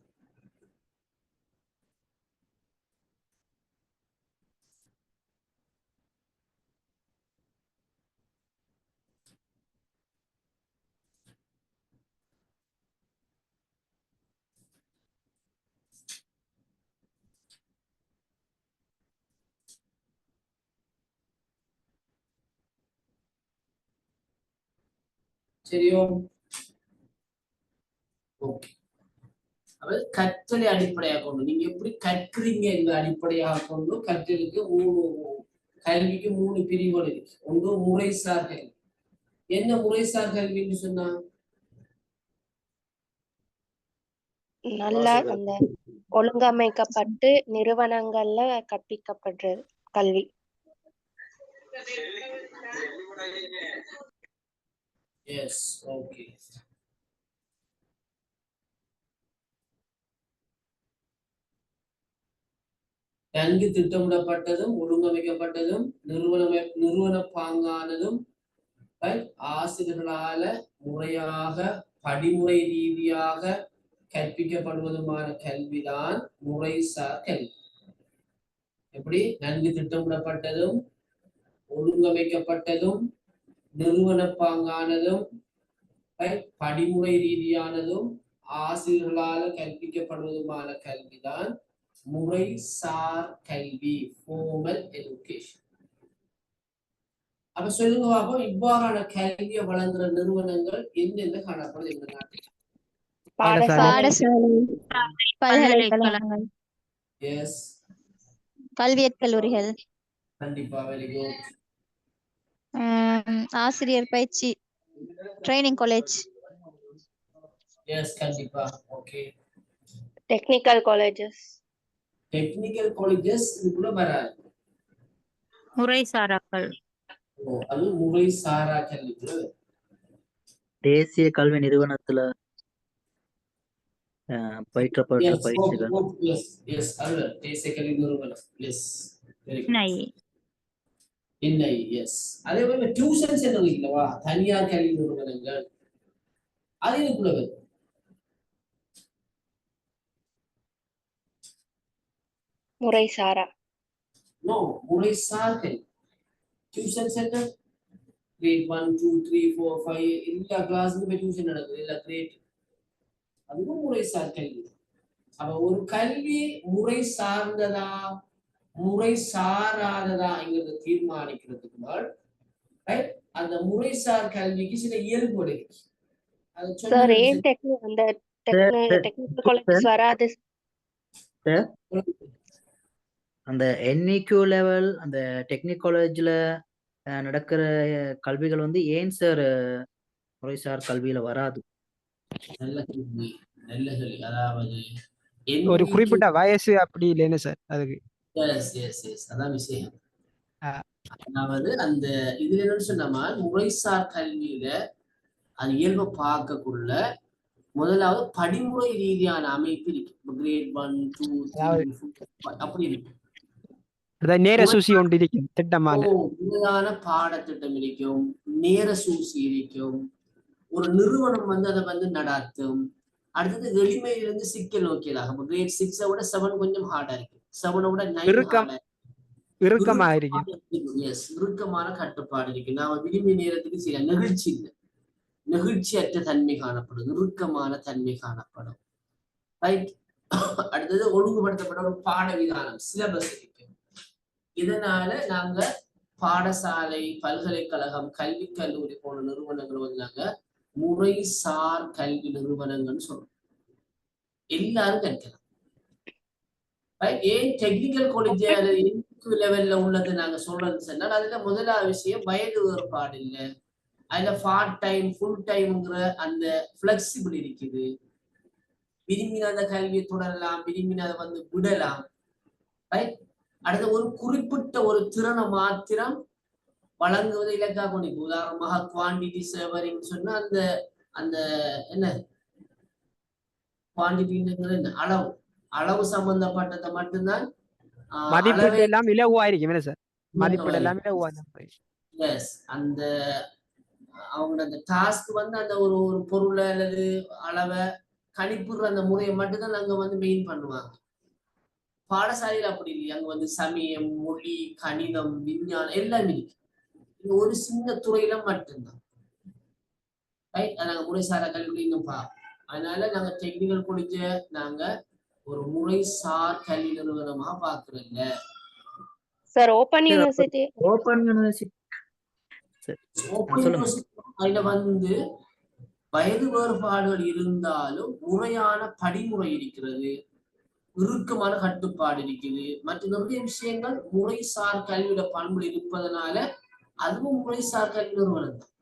சரியோ? ஓகே. அதாவது கற்றலை அடிப்படையாக கொண்டு நீங்க எப்படி கற்கிறீங்க என்ற அடிப்படையாக கொண்டு கற்றலுக்கு கல்விக்கு 3 பிரிவுகள் இருக்கு. ஒன்று முறைசார் கல்வி. என்ன முறைசார் கல்வின்னு சொன்னா? நல்லா அந்த ஒழுங்கமைக்கப்பட்டு நிறுவனங்கள்ல கற்பிக்கப்படுறது கல்வி. Yes, okay. நன்கு திட்டமிடப்பட்டதும் ஒழுங்கமைக்கப்பட்டதும் நிறுவன பாங்கானதும் ஆசிரியர்களால முறையாக படிமுறை ரீதியாக கற்பிக்கப்படுவதுமான கல்விதான் முறைசார் கல்வி. எப்படி? நன்கு திட்டமிடப்பட்டதும் ஒழுங்கமைக்கப்பட்டதும் நிறுவன பாங்கானதும் படிமுறை ரீதியானதும் ஆசிரியர்களால கற்பிக்கப்படுவதுமான கல்விதான் முறைசார் கல்வி, ஃபார்மல் எஜுகேஷன். அப்ப சொல்லுங்க பாப்போம், இவ்வாறான கல்வியை வழங்குற நிறுவனங்கள் என்னென்ன காணப்படுது இந்த நாட்டில்? பாடசாலை, பல்கலைக்கழகங்கள், எஸ், கல்வியற் கல்லூரிகள், கண்டிப்பா, வெரி குட். ஆசிரியர் பயிற்சி, ட்ரைனிங் காலேஜ். எஸ், கண்டிப்பா, okay. Technical colleges. Technical colleges இதுக்குள்ள வராது. முறைசாராக்கள். அது முறைசாரா கல்விக்குள்ள. தேசிய கல்வி நிறுவனத்துல பயிற்றப்பட்ட பயிற்சிகள். தேசிய கல்வி நிறுவனம். Yes, very good. எஸ். அதே போல டியூஷன் சென்டர் இல்லவா, தனியார் கல்வி நிறுவனங்கள், அது இதுக்குள்ள வருது. முறைசாரா. நோ, முறைசார் கல்வி. டியூஷன் சென்டர் grade 1 2 3 4 5 எல்லா கிளாஸுக்கும் போய் டியூஷன் நடக்குது, எல்லா கிரேட். அதுவும் முறைசார் கல்வி. அப்ப ஒரு கல்வி முறை சார்ந்ததா முறை சாராததாங்கிறத தீர்மானிக்கிறதுக்கு முன்னாடி அந்த முறைசார் கல்விக்கு சில இயல்புகள் இருக்கு. சார், ஏன் டெக்னிக்கல் காலேஜஸ் வராது? அந்த NEQ லெவல் அந்த டெக்னிக் காலேஜ்ல நடக்கிற கல்விகள் வந்து ஏன் சார் முறைசார் கல்வியில வராது? நல்ல கேள்வி, நல்ல கேள்வி. அதாவது ஒரு குறிப்பிட்ட வயசு அப்படி இல்லைன்னு சார் அதுக்கு. அதான் விஷயம். அதாவது அந்த இதுல என்னன்னு சொன்னோமா, முறைசார் கல்வியில அது இயல்பை பார்க்கக்குள்ள முதலாவது படிமுறை ரீதியான அமைப்பு இருக்கு. கிரேட் 1 2 3 4 அப்படி இருக்கு. நேர சூசி ஒன்று இருக்கும், திட்டமான முறையான பாடத்திட்டம் இருக்கும், நேர சூசி இருக்கும். ஒரு நிறுவனம் வந்து அதை வந்து நடாத்தும். அடுத்தது எளிமையிலிருந்து சிக்கல் நோக்கியதாக. கிரேட் 6 விட 7 கொஞ்சம் ஹார்டா இருக்கு, 7 விட 9 இறுக்கமா இருக்கு. எஸ், இறுக்கமான கட்டுப்பாடு இருக்கு. நாம விரும்பிய நேரத்துக்கு சில நெகிழ்ச்சி இல்லை, நெகிழ்ச்சியற்ற தன்மை காணப்படும், இறுக்கமான தன்மை காணப்படும். ரைட். அடுத்தது ஒழுங்குபடுத்தப்பட்ட ஒரு பாட விதானம், சிலபஸ் இருக்கு. இதனால நாங்க பாடசாலை, பல்கலைக்கழகம், கல்வி கல்லூரி போன்ற நிறுவனங்கள் வந்து நாங்க முறைசார் கல்வி நிறுவனங்கள்னு சொல்றோம். எல்லாரும் கற்கலாம். ஏன் டெக்னிக்கல் காலேஜ் லெவல்ல உள்ளது நாங்க சொல்றது சொன்னால், அதுல முதலாவது விஷயம் வயது வேறுபாடு இல்லை. அதுல பார்ட் டைம் ஃபுல் டைம்ங்கிற அந்த பிளெக்சிபிள் இருக்குது. விரும்பின அந்த கல்வியை தொடரலாம், விரும்பின அதை வந்து விடலாம். ரைட். அடுத்த ஒரு குறிப்பிட்ட ஒரு திறனை மாத்திரம் வழங்குவதை இலக்காக கொண்டு, உதாரணமாக குவான்டிட்டி சர்வரிங் சொன்னா அந்த அந்த என்ன குவான்டிட்டிங்கிறது என்ன, அளவு சம்பந்தப்பட்டதை மட்டும்தான் மதிப்பீடு அளவை எல்லாம் இலகுவாயிருக்கும் என்ன சார்? மதிப்பீடு எல்லாம் இலகுவா எஸ் அந்த அவங்க அந்த டாஸ்க் வந்து அந்த ஒரு ஒரு பொருளை அல்லது அளவை கணிப்புற அந்த முறையை மட்டும்தான் அங்க வந்து மெயின் பண்ணுவாங்க. பாடசாலையில் அப்படி இல்லையா, அங்க வந்து சமயம், மொழி, கணிதம், விஞ்ஞானம் எல்லாமே இருக்கு. இந்த ஒரு சின்ன துறையில மட்டும்தான் ரைட். நாங்க முறைசாரா கல்வி இன்னும் அதனால நாங்க டெக்னிக்கல் காலேஜ நாங்க ஒரு முறைசார் கல்வி நிறுவனமா பாக்குறோம்ல. சார் ஓப்பன் சார் அப்ப university open university sir open சொல்லுங்க. யூனிவர்சிட்டி அதுல வந்து வயது வேறுபாடுகள் இருந்தாலும் முறையான படிமுறை இருக்கிறது, இறுக்கமான கட்டுப்பாடு இருக்குது, மற்ற நிறைய விஷயங்கள் முறைசார் கல்வியோட பண்பு இருப்பதனால அதுவும் முறைசார் கல்வி நிறுவனம் தான்.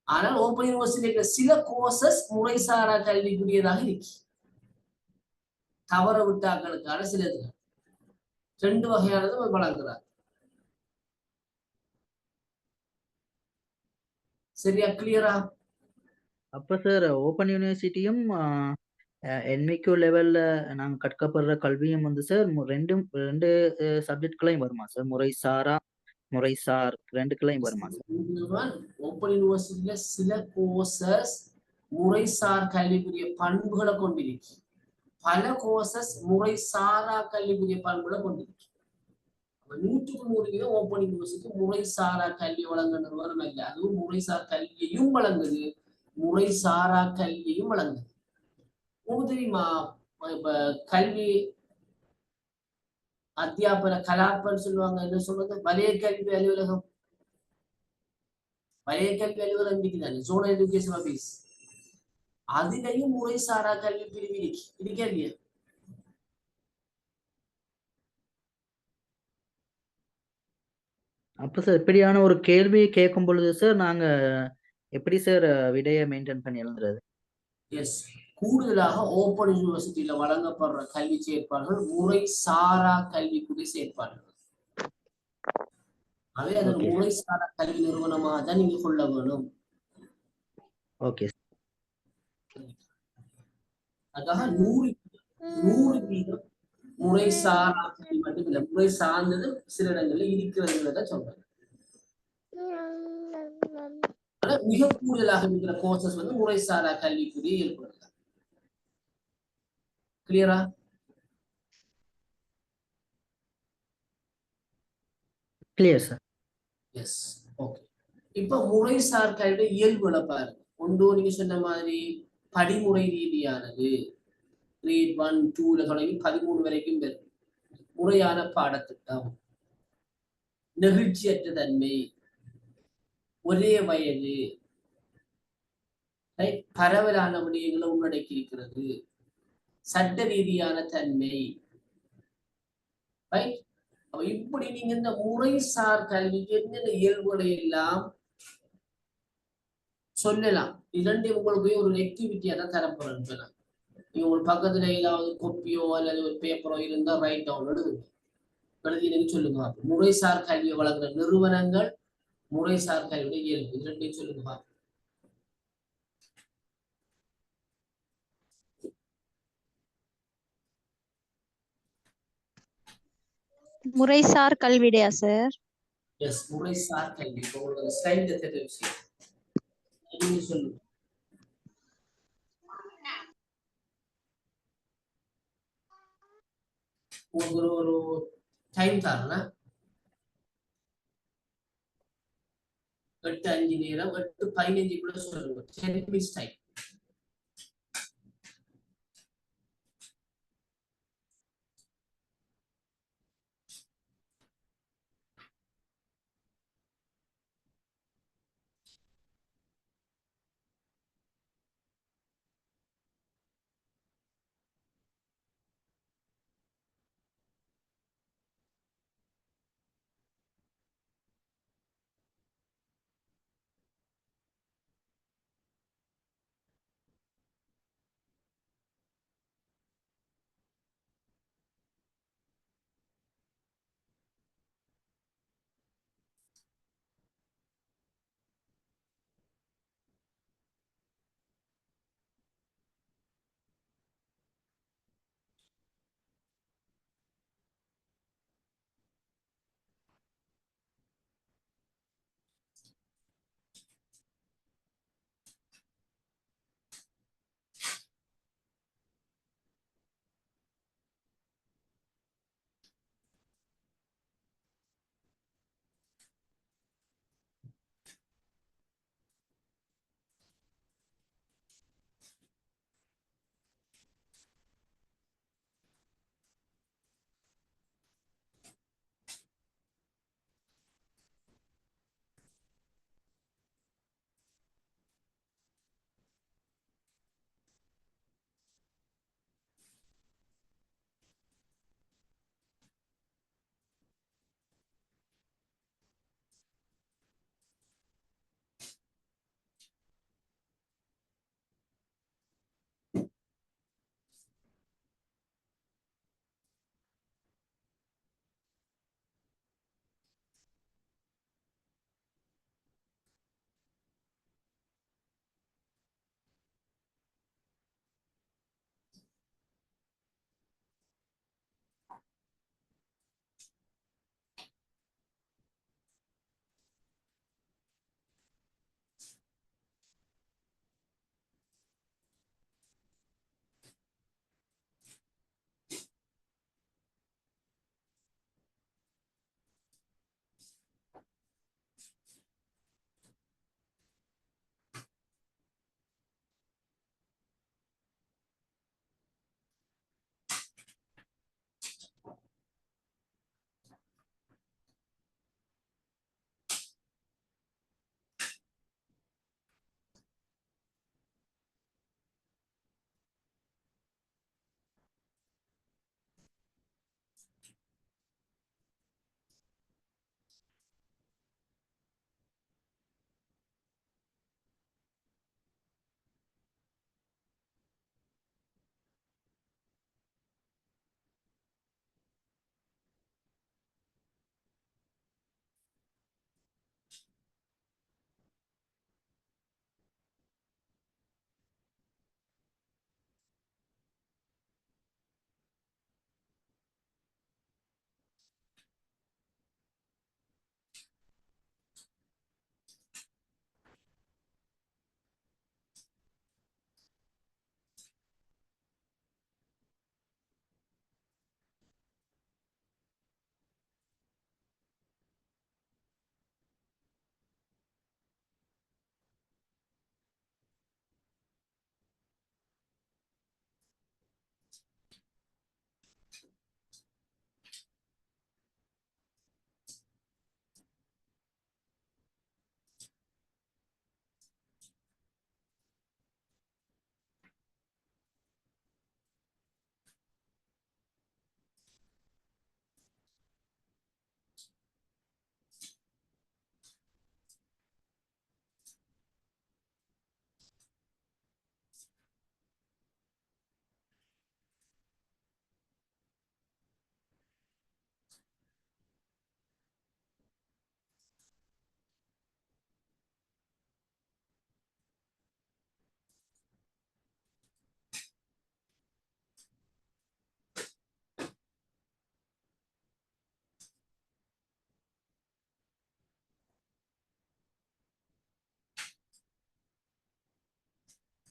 ஆனால் ஓப்பன் யூனிவர்சிட்டியில சில கோர்சஸ் முறைசாரா கல்விக்குரியதாக இருக்கு. தவற விட்டாக்களுக்கான சிலது 2 வகையானது வழங்குறார். சரியா, கிளியரா? அப்ப சார் ஓப்பன் யூனிவர்சிட்டியும் என்விக்யூ லெவல்ல நாங்க கற்கப்படுற கல்வியும் வந்து சார் ரெண்டு சப்ஜெக்ட்களையும் வருமா சார்? முறைசார் ரெண்டுக்களையும் வருமா சார்? ஓப்பன் யூனிவர்சிட்டியில சில கோர்சஸ் முறைசார் கல்விக்குரிய பண்புகளை கொண்டிருக்கு, பல கோர்சஸ் முறைசாரா கல்விக்குரிய பண்புகளை கொண்டிருக்கு. 100% ஓப்பன் யூனிவர்சிட்டி முறைசாரா கல்வி வழங்க நிறுவனம் அல்ல, அதுவும் முறைசார் கல்வியையும் வழங்குது, முறைசாரா கல்வியையும் வழங்குது. உங்களுக்கு தெரியுமா, இப்ப கல்வி அத்தியாபன கலாப்பன்னு சொல்லுவாங்க, என்ன சொல்றது, வலய கல்வி அலுவலகம். வலய கல்வி அலுவலகம் இருக்குதானே, ஜோனல் எஜுகேஷன் ஆபீஸ், அதுலயும் முறைசாரா கல்வி பிரிவு இருக்கா இல்லையா? அப்ப சார் இப்படியான ஒரு கேள்வி கேட்கும் பொழுது சார் நாங்க எப்படி சார் விடையை மெயின்டைன் பண்ணி எழுதுறது? எஸ், கூடுதலாக ஓப்பன் யூனிவர்சிட்டியில வழங்கப்படுற கல்வி செயற்பாடுகள் முறைசாரா கல்விக்குரிய செயற்பாடுகள். அவை அது ஓகே முறைசாரா கல்வி நிறுவனமாக தான் நீங்க கொள்ள வேணும். ஓகே அதுக்காக 100% முறைசாரா கல்வி மட்டும் இல்லை, முறை சார்ந்தது சில இடங்கள்ல இருக்கிறதுங்கிறத சொல்றேன். ஆனா மிக கூடுதலாக இருக்கிற கோர்சஸ் வந்து முறைசாரா கல்விக்குரிய ஏற்படுது. கிளியரா? Clear sir. Yes, okay. இப்ப முறைசார் கல்வி இயல்புல பாருங்க. ஒன்று நீங்க சொன்ன மாதிரி படிமுறை ரீதியானது கிரேட் 1, 2 தொடங்கி 13 வரைக்கும் பெறும். முறையான பாடத்திட்டம், நெகிழ்ச்சியற்ற தன்மை, ஒரே வயது, பரவலான விடயங்களை உள்ளடக்கி இருக்கிறது, சட்ட ரீதியான தன்மை. இப்படி நீங்க இந்த முறைசார் கல்விக்கு என்னென்ன இயல்புகளை எல்லாம் சொல்லலாம். இரண்டு உங்களுக்கு ஒரு ஆக்டிவிட்டியா தான் தரப்போறேன். நீங்க ஒரு பக்கத்துல ஏதாவது கொப்பியோ அல்லது ஒரு பேப்பரோ இருந்தா ரைட் டவுன் எழுதி எனக்கு சொல்லுங்க. முறைசார் கல்வியை வழங்குற நிறுவனங்கள், முறைசார் கல்வியுடைய இயல்பு, இது ரெண்டையும் சொல்லுங்க. முறைசார் கல்விடையா சார்? எஸ், முறைசார் கல்வி. இப்போ உங்களுக்கு ஸ்லைட்ல தெரிஞ்ச விஷயம் நீங்க சொல்லுங்க. உங்களுக்கு ஒரு டைம் தரல, 8:05 நேரம், 8:15 கூட சொல்லுங்க. 10 minutes டைம்.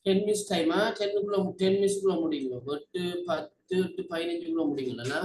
10 மினிட்ஸ் டைமா 10 மினிட்ஸ்க்குள்ள முடியுங்க 8 10 8 15க்குள்ள முடியுங்களா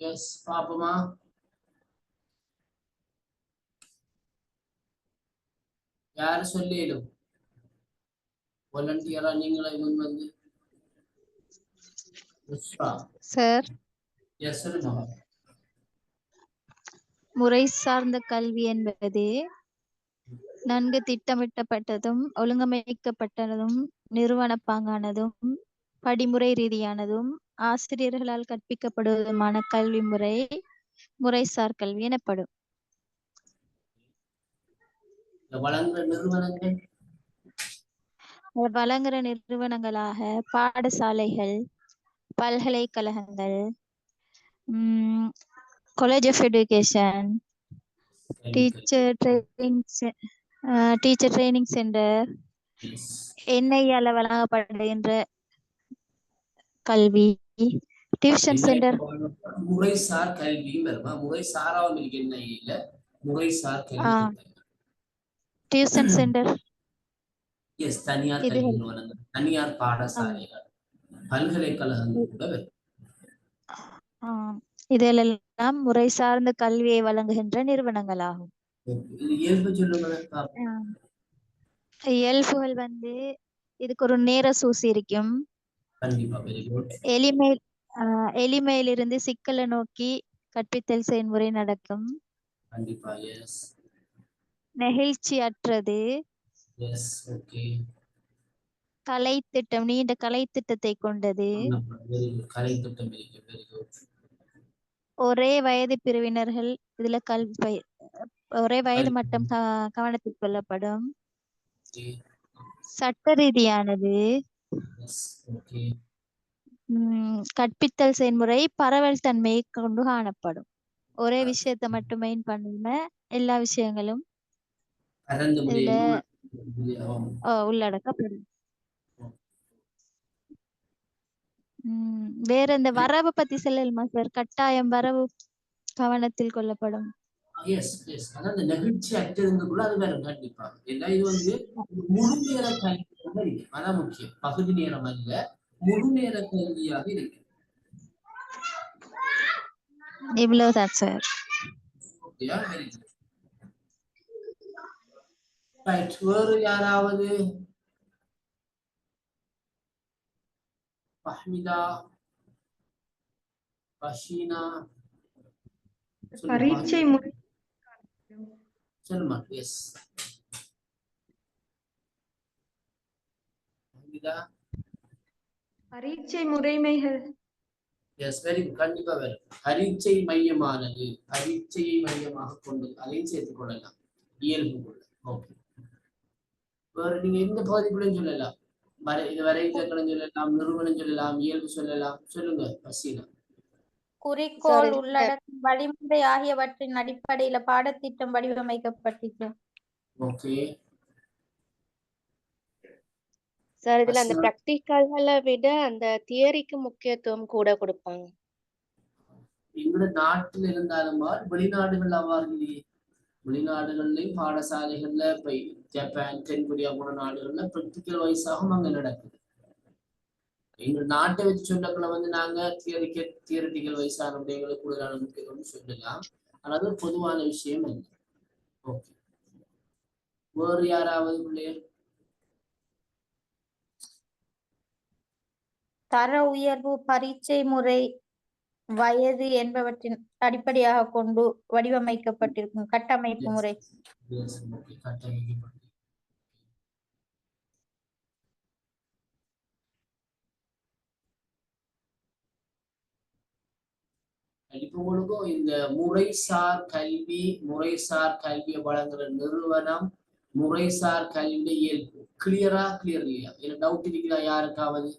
எஸ் பாப்போமா? யாரு சொல்லிடும் வாலண்டியரா நீங்களே முன் வந்து? சார், எஸ் சொல்லுமா. முறை சார்ந்த கல்வி என்பது நன்கு திட்டமிட்டப்பட்டதும் ஒழுங்கமைக்கப்பட்டதும் நிறுவனப்பாங்கானதும் படிமுறை ரீதியானதும் ஆசிரியர்களால் கற்பிக்கப்படுவதுமான கல்வி முறை முறைசார் கல்வி எனப்படும். வழங்குற நிறுவனங்கள் வழங்குற நிறுவனங்களாக பாடசாலைகள், பல்கலைக்கழகங்கள், college of education, teacher training centre, என்ஐஆல வழங்கப்படுகின்ற கல்வி, டியூஷன் சென்டர். முறைசார் கல்வி வருமா? முறைசாராவும் இருக்கு என்ன இல்ல, முறைசார் கல்வி. Tuition centre. எஸ், தனியார் கல்வி நிறுவனங்கள், தனியார் பாடசாலைகள், பல்கலைக்கழகங்கள் கூட வரும். இதெல்லாம் முறை சார்ந்த கல்வியை வழங்குகின்ற நிறுவனங்கள் ஆகும். இது இயல்பு சொல்லுங்க. இயல்புகள் இதுக்கு ஒரு நேர சூசி இருக்கும். கண்டிப்பா, வெரி குட். எளிமையிலிருந்து சிக்கலை நோக்கி கற்பித்தல் செயல்முறை நடக்கும். கண்டிப்பா, எஸ். நெகிழ்ச்சி அற்றது. S, okay. கலை திட்டம், நீண்ட கலை திட்டத்தை கொண்டது. கலை திட்டம் இருக்கு, வெரி குட். ஒரே வயது பிரிவினர்கள் இதுல கல்வி, ஒரே வயது மட்டம் கவனத்தில் கொள்ளப்படும். சட்ட ரீதியானது. கற்பித்தல் செயல்முறை பரவல் தன்மையை கொண்டு காணப்படும். ஒரே விஷயத்தை மட்டும் மெயின் பண்ணாம எல்லா விஷயங்களும் உள்ளடக்கப்படும். வேற இந்த வரவு பத்தி சொல்லலுமா சார்? கட்டாயம் வரவு கவனத்தில் கொள்ளப்படும். அதாவது நெகிழ்ச்சி அற்றிருந்துக்குள்ள அது வேற கண்டிப்பா. ஏன்னா இது முழு நேர கல்வியாக இருக்கு, அதான் முக்கியம். பகுதி நேரம் அல்ல, முழு நேர கல்வியாக இருக்கு. இவ்வளவுதான் சார். வேறு யாராவது? பஹ்மிதா, பஷீனா, பரீட்சை முறை சொல்லுமா. எஸ், பரீட்சை முறைமைகள். S, very good. கண்டிப்பா வரும். பரீட்சை மையமானது, பரீட்சையை மையமாக கொண்டு அதையும் சேர்த்துக் கொள்ளலாம் இயல்புக்குள்ள. ஓகே, வேறு நீங்க எந்த பகுதிக்குள்ளேயும் சொல்லலாம். இது வரைக்கும் சொல்லலாம், நிறுவனம் சொல்லலாம், இயல்பு சொல்லலாம். சொல்லுங்க பசீனா. குறிக்கோள், உள்ளடக்கம், வழிமுறை ஆகியவற்றின் அடிப்படையில பாடத்திட்டம் வடிவமைக்கப்பட்டிருக்கு. ஓகே சார், இதுல அந்த பிராக்டிகல்களை விட அந்த தியரிக்கு முக்கியத்துவம் கூட கொடுப்பாங்க. எங்களோட நாட்டில் இருந்தாலும் வெளிநாடுகள் அவ்வாறு இல்லையே. வெளிநாடுகள்லயும் பாடசாலைகள்ல இப்ப ஜப்பான், தென்கொரியா போன நாடுகள்ல பிராக்டிக்கல் வைஸாகவும் அங்க நடக்குது. எங்க நாட்டை வச்சு சொல்லக்குள்ள நாங்க தியரிட்டிக்கல் வைஸான விடயங்களுக்கு கூடுதலான முக்கியத்துவம் சொல்லலாம். அதாவது பொதுவான விஷயம் இல்லை. ஓகே, வேறு யாராவது பிள்ளையர்? தர உயர்வு, பரீட்சை முறை, வயது என்பவற்றின் அடிப்படையாக கொண்டு வடிவமைக்கப்பட்டிருக்கும் கட்டமைப்பு முறை. உங்களுக்கும் இந்த முறைசார் கல்வியை வழங்குற நிறுவனம், முறைசார் கல்வி இயல்பு கிளியர் இல்லையா? இல்ல டவுட் இருக்குதா யாருக்காவது?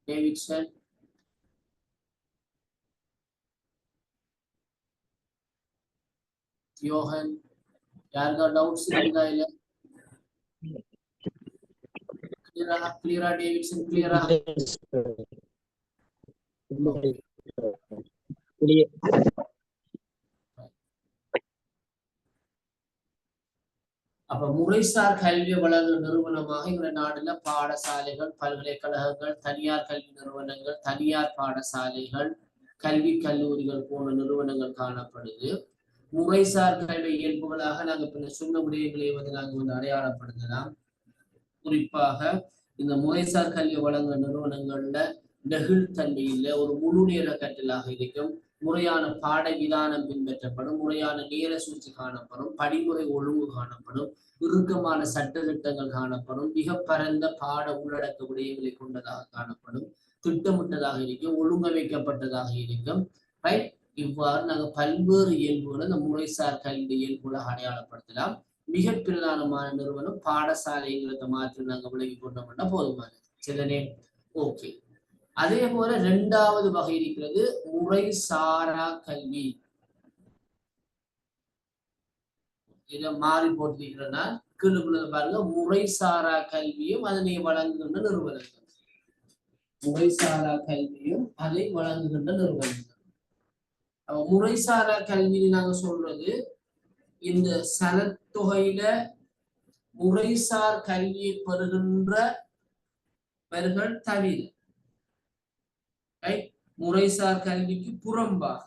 டேவிட்சன், யோகன், யாருக்கா டவுட்ஸ் இருக்குதா? இல்ல கிளியரா டேவிட்சன்? கிளியரா? அப்ப முறைசார் கல்வி வழங்கும் நிறுவனமாக இந்த நாடுல பாடசாலைகள், பல்கலைக்கழகங்கள், தனியார் கல்வி நிறுவனங்கள், தனியார் பாடசாலைகள், கல்வி கல்லூரிகள் போன்ற நிறுவனங்கள் காணப்படுது. முறைசார் கல்வி இயல்புகளாக நாங்க பின்ன சொன்ன விடயங்களை நாங்க அடையாளப்படுத்தலாம். குறிப்பாக இந்த முறைசார் கல்வி வழங்கும் நிறுவனங்கள்ல நெகிழ்த்தன்மை இல்லை, ஒரு முழு நேர கற்றலாக இருக்கும், முறையான பாட விதானம் பின்பற்றப்படும், முறையான நேர சூழ்ச்சி காணப்படும், படிமுறை ஒழுங்கு காணப்படும், இறுக்கமான சட்ட திட்டங்கள் காணப்படும், மிக பரந்த பாட உள்ளடக்க விடயங்களை கொண்டதாக காணப்படும், திட்டமிட்டதாக இருக்கும், ஒழுங்கமைக்கப்பட்டதாக இருக்கும். ரைட், இவ்வாறு நாங்கள் பல்வேறு இயல்புகளை இந்த முறைசார் கல்வி இயல்புகளை அடையாளப்படுத்தலாம். மிக பிரதானமான நிறுவனம் பாடசாலைங்கிறத மாற்றி நாங்கள் விலகி கொண்டோம்னா போதுமானது. சரிதானே? ஓகே. அதே போல 2வது வகை இருக்கிறது முறைசாரா கல்வி. இதை மாறி போட்டிருக்கிறேன்னா கீழே பாருங்க, முறைசாரா கல்வியும் அதனை வழங்குகின்ற நிறுவனங்கள். முறைசாரா கல்வியும் அதை வழங்குகின்ற நிறுவனங்கள். முறைசாரா கல்வி நாங்க சொல்றது இந்த சனத்தொகையில முறைசார் கல்வியை பெறுகின்றவர்கள் தவிர, முறைசார் கல்விக்கு புறம்பாக,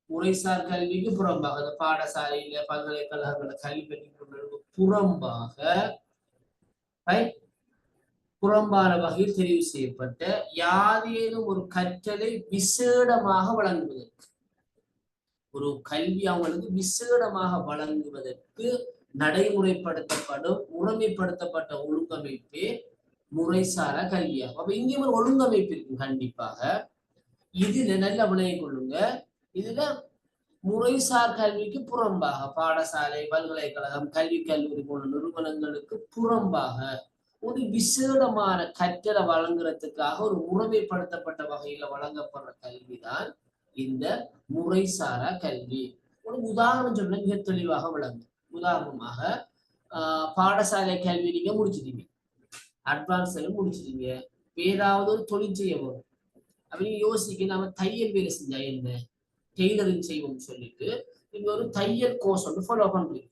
முறைசார் கல்விக்கு புறம்பாக அந்த பாடசாலையில பல்கலைக்கழகங்கள கல்வி பெற்றுக் கொண்டதற்கு புறம்பாக புறம்பான வகையில் தெரிவு செய்யப்பட்ட யாதேனும் ஒரு கற்றலை விசேடமாக வழங்குவதற்கு, ஒரு கல்வி அவங்களுக்கு விசேடமாக வழங்குவதற்கு நடைமுறைப்படுத்தப்படும் முறைமைப்படுத்தப்பட்ட ஒழுங்கமைப்பே முறைசாரா கல்வியாகும். அப்ப இங்கே ஒரு ஒழுங்கமைப்பு இருக்கும் கண்டிப்பாக. இதுல நல்ல விளையை கொள்ளுங்க, இதுல முறைசார் கல்விக்கு புறம்பாக பாடசாலை, பல்கலைக்கழகம், கல்லூரி போன்ற நிறுவனங்களுக்கு புறம்பாக ஒரு விசேடமான கற்றலை வழங்குறதுக்காக ஒரு முறைமைப்படுத்தப்பட்ட வகையில வழங்கப்படுற கல்விதான் இந்த முறைசாரா கல்வி. ஒரு உதாரணம் சொன்ன மிக தெளிவாக விளங்கும். உதாரணமாக பாடசாலை கல்வி நீங்க முடிச்சிட்டீங்க, அட்வான்ஸ் முடிச்சிட்டீங்க, ஏதாவது ஒரு தொழில் செய்ய வரும். அப்படி யோசிக்க நாம தையல் வேலை செஞ்சா என்ன, டெய்லரிங் செய்வோம்னு சொல்லிட்டு நீங்க ஒரு தையல் கோர்ஸ் வந்து ஃபாலோ பண்றீங்க.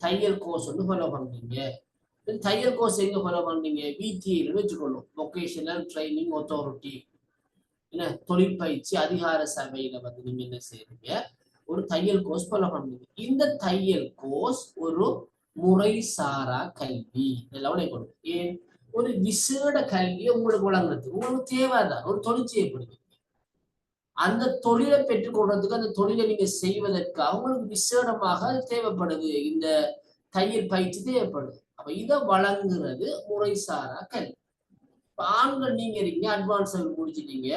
தையல் கோர்ஸ் வந்து ஃபாலோ பண்றீங்க. தையல் கோர்ஸ் எங்க ஃபாலோ பண்றீங்க? VTA வச்சுக்கொள்ளும், வொகேஷனல் ட்ரைனிங் அத்தாரிட்டி, என்ன தொழிற்பயிற்சி அதிகார சபையில வந்து நீங்க என்ன செய்யறீங்க, ஒரு தையல் கோர்ஸ் ஃபாலோ பண்றீங்க. இந்த தையல் கோர்ஸ் ஒரு முறைசாரா கல்வி. இதெல்லாம் ஏன் ஒரு விசேட கல்வியை உங்களுக்கு வழங்குறதுக்கு உங்களுக்கு தேவைதான், ஒரு தொழில் செய்யப்படுது. அந்த தொழிலை பெற்றுக்கொள்றதுக்கு, அந்த தொழிலை நீங்க செய்வதற்காக உங்களுக்கு விசேடமாக தேவைப்படுது, இந்த தையல் பயிற்சி தேவைப்படுது. அப்ப இதை வழங்குறது முறைசாரா கல்வி. இப்ப ஆண்கள் நீங்க இருக்கீங்க, அட்வான்ஸ் முடிச்சிட்டீங்க,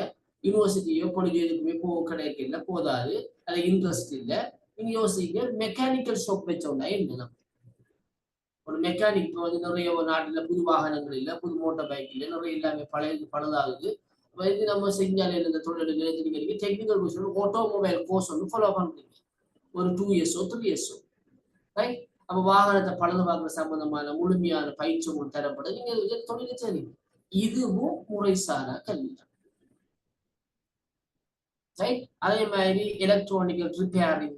யூனிவர்சிட்டியோ காலேஜுக்குமே கிடைக்கல, போதாது, அது இன்ட்ரெஸ்ட் இல்லை, நீங்க யோசிக்க மெக்கானிக்கல் ஷாப் வச்சோம்னா என்ன, ஒரு மெக்கானிக் வந்து நிறைய ஒரு நாட்டுல புது வாகனங்கள் இல்லை, புது மோட்டார் பைக் இல்லை, நிறைய எல்லாமே பழுதாகுது. இது நம்ம செஞ்சாலே இந்த தொழில் நிலையத்திற்கு டெக்னிக்கல் கோர்ஸ், ஆட்டோமொபைல் கோர்ஸ் வந்து ஃபாலோ பண்றீங்க, ஒரு 2 இயர்ஸோ 3 இயர்ஸோ. ரைட், அப்ப வாகனத்தை பழுது பார்க்குற சம்பந்தமான முழுமையான பயிற்சி உங்களுக்கு தரப்படுது, நீங்க தொழிலை செய்றீங்க. இதுவும் முறைசாரா கல்வி. ரைட், அதே மாதிரி electronical repairing,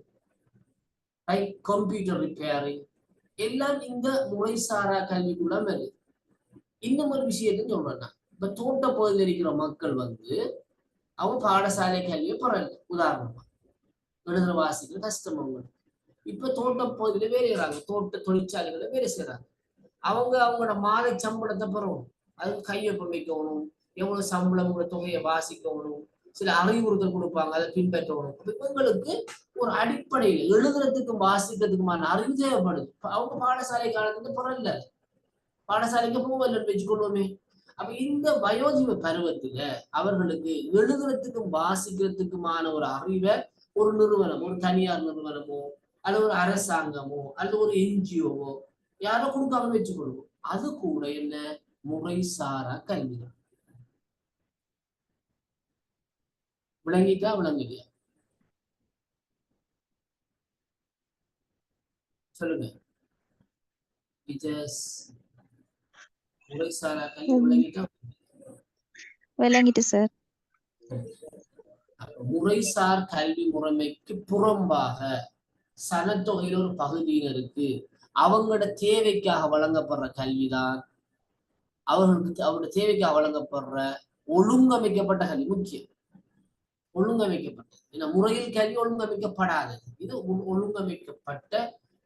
right, computer repairing எல்லாம் இந்த முறைசாரா கல்விக்குள்ள வருது. இன்னும் ஒரு விஷயத்தையும் சொல்றேன், இப்ப தோட்ட பகுதியில் இருக்கிற மக்கள் வந்து அவங்க பாடசாலை கல்வியை பெறல. உதாரணமா எழுதுற வாசிக்கிற கஷ்டம் அவங்களுக்கு. இப்ப தோட்ட பகுதியில வேலை செய்யறாங்க, தோட்ட தொழிற்சாலைகளை வேலை செய்யறாங்க. அவங்களோட மாலை சம்பளத்தை பெறணும், அதுக்கு கையொப்பம் வைக்கணும், எவ்வளவு சம்பளம் தொகையை வாசிக்கணும், சில அறிவுறுத்தல் கொடுப்பாங்க, அதை பின்பற்றணும். இவங்களுக்கு ஒரு அடிப்படையில் எழுதுறதுக்கும் வாசிக்கிறதுக்குமான அறிவு தேவைப்படுது. அவங்க பாடசாலை காலத்துக்கு பெறல, பாடசாலைக்கு போகலன்னு வச்சுக்கொள்வோமே. அப்ப இந்த வயோதிப பருவத்துல அவர்களுக்கு எழுதுறதுக்கும் வாசிக்கிறதுக்குமான ஒரு அறிவை ஒரு நிறுவனம், ஒரு தனியார் நிறுவனமோ அல்லது ஒரு அரசாங்கமோ அல்லது ஒரு NGOவோ யாரோ கொடுக்காமன்னு வச்சுக்கொள்வோம். அது கூட என்ன முறைசாரா கல்விதான். விளங்கிட்டா விளங்கலையா சொல்லுங்க. முறைசாரா கல்வி விளங்கிட்டா? விளங்கிட்டு சார். முறைசார் கல்வி முறைமைக்கு புறம்பாக சனத்தொகையில ஒரு பகுதியினருக்கு அவங்களோட தேவைக்காக வழங்கப்படுற கல்விதான் அவருடைய தேவைக்காக வழங்கப்படுற ஒழுங்கமைக்கப்பட்ட கல்வி முக்கியம். ஒழுங்கமைக்கப்பட்டது. ஏன்னா முறையில் கல்வி ஒழுங்கமைக்கப்படாதது. இது ஒழுங்கமைக்கப்பட்ட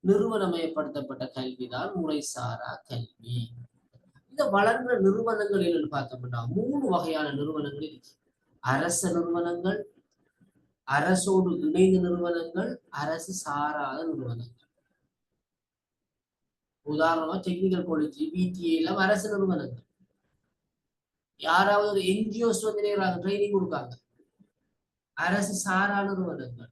நிறுவனமயப்படுத்தப்பட்ட கல்விதான் முறைசாரா கல்வி. இந்த வளர்ந்த நிறுவனங்கள் என்னன்னு பார்த்தோம்னா 3 வகையான நிறுவனங்கள் இருக்கு. அரச நிறுவனங்கள், அரசோடு இணைந்த நிறுவனங்கள், அரசு சாராத நிறுவனங்கள். உதாரணமா டெக்னிக்கல் காலேஜ், பிடிஏ எல்லாம் அரசு நிறுவனங்கள். யாராவது ஒரு என்ஜிஓஸ் வந்து ட்ரைனிங் கொடுக்காங்க, அரசு சாரா நிறுவனங்கள்.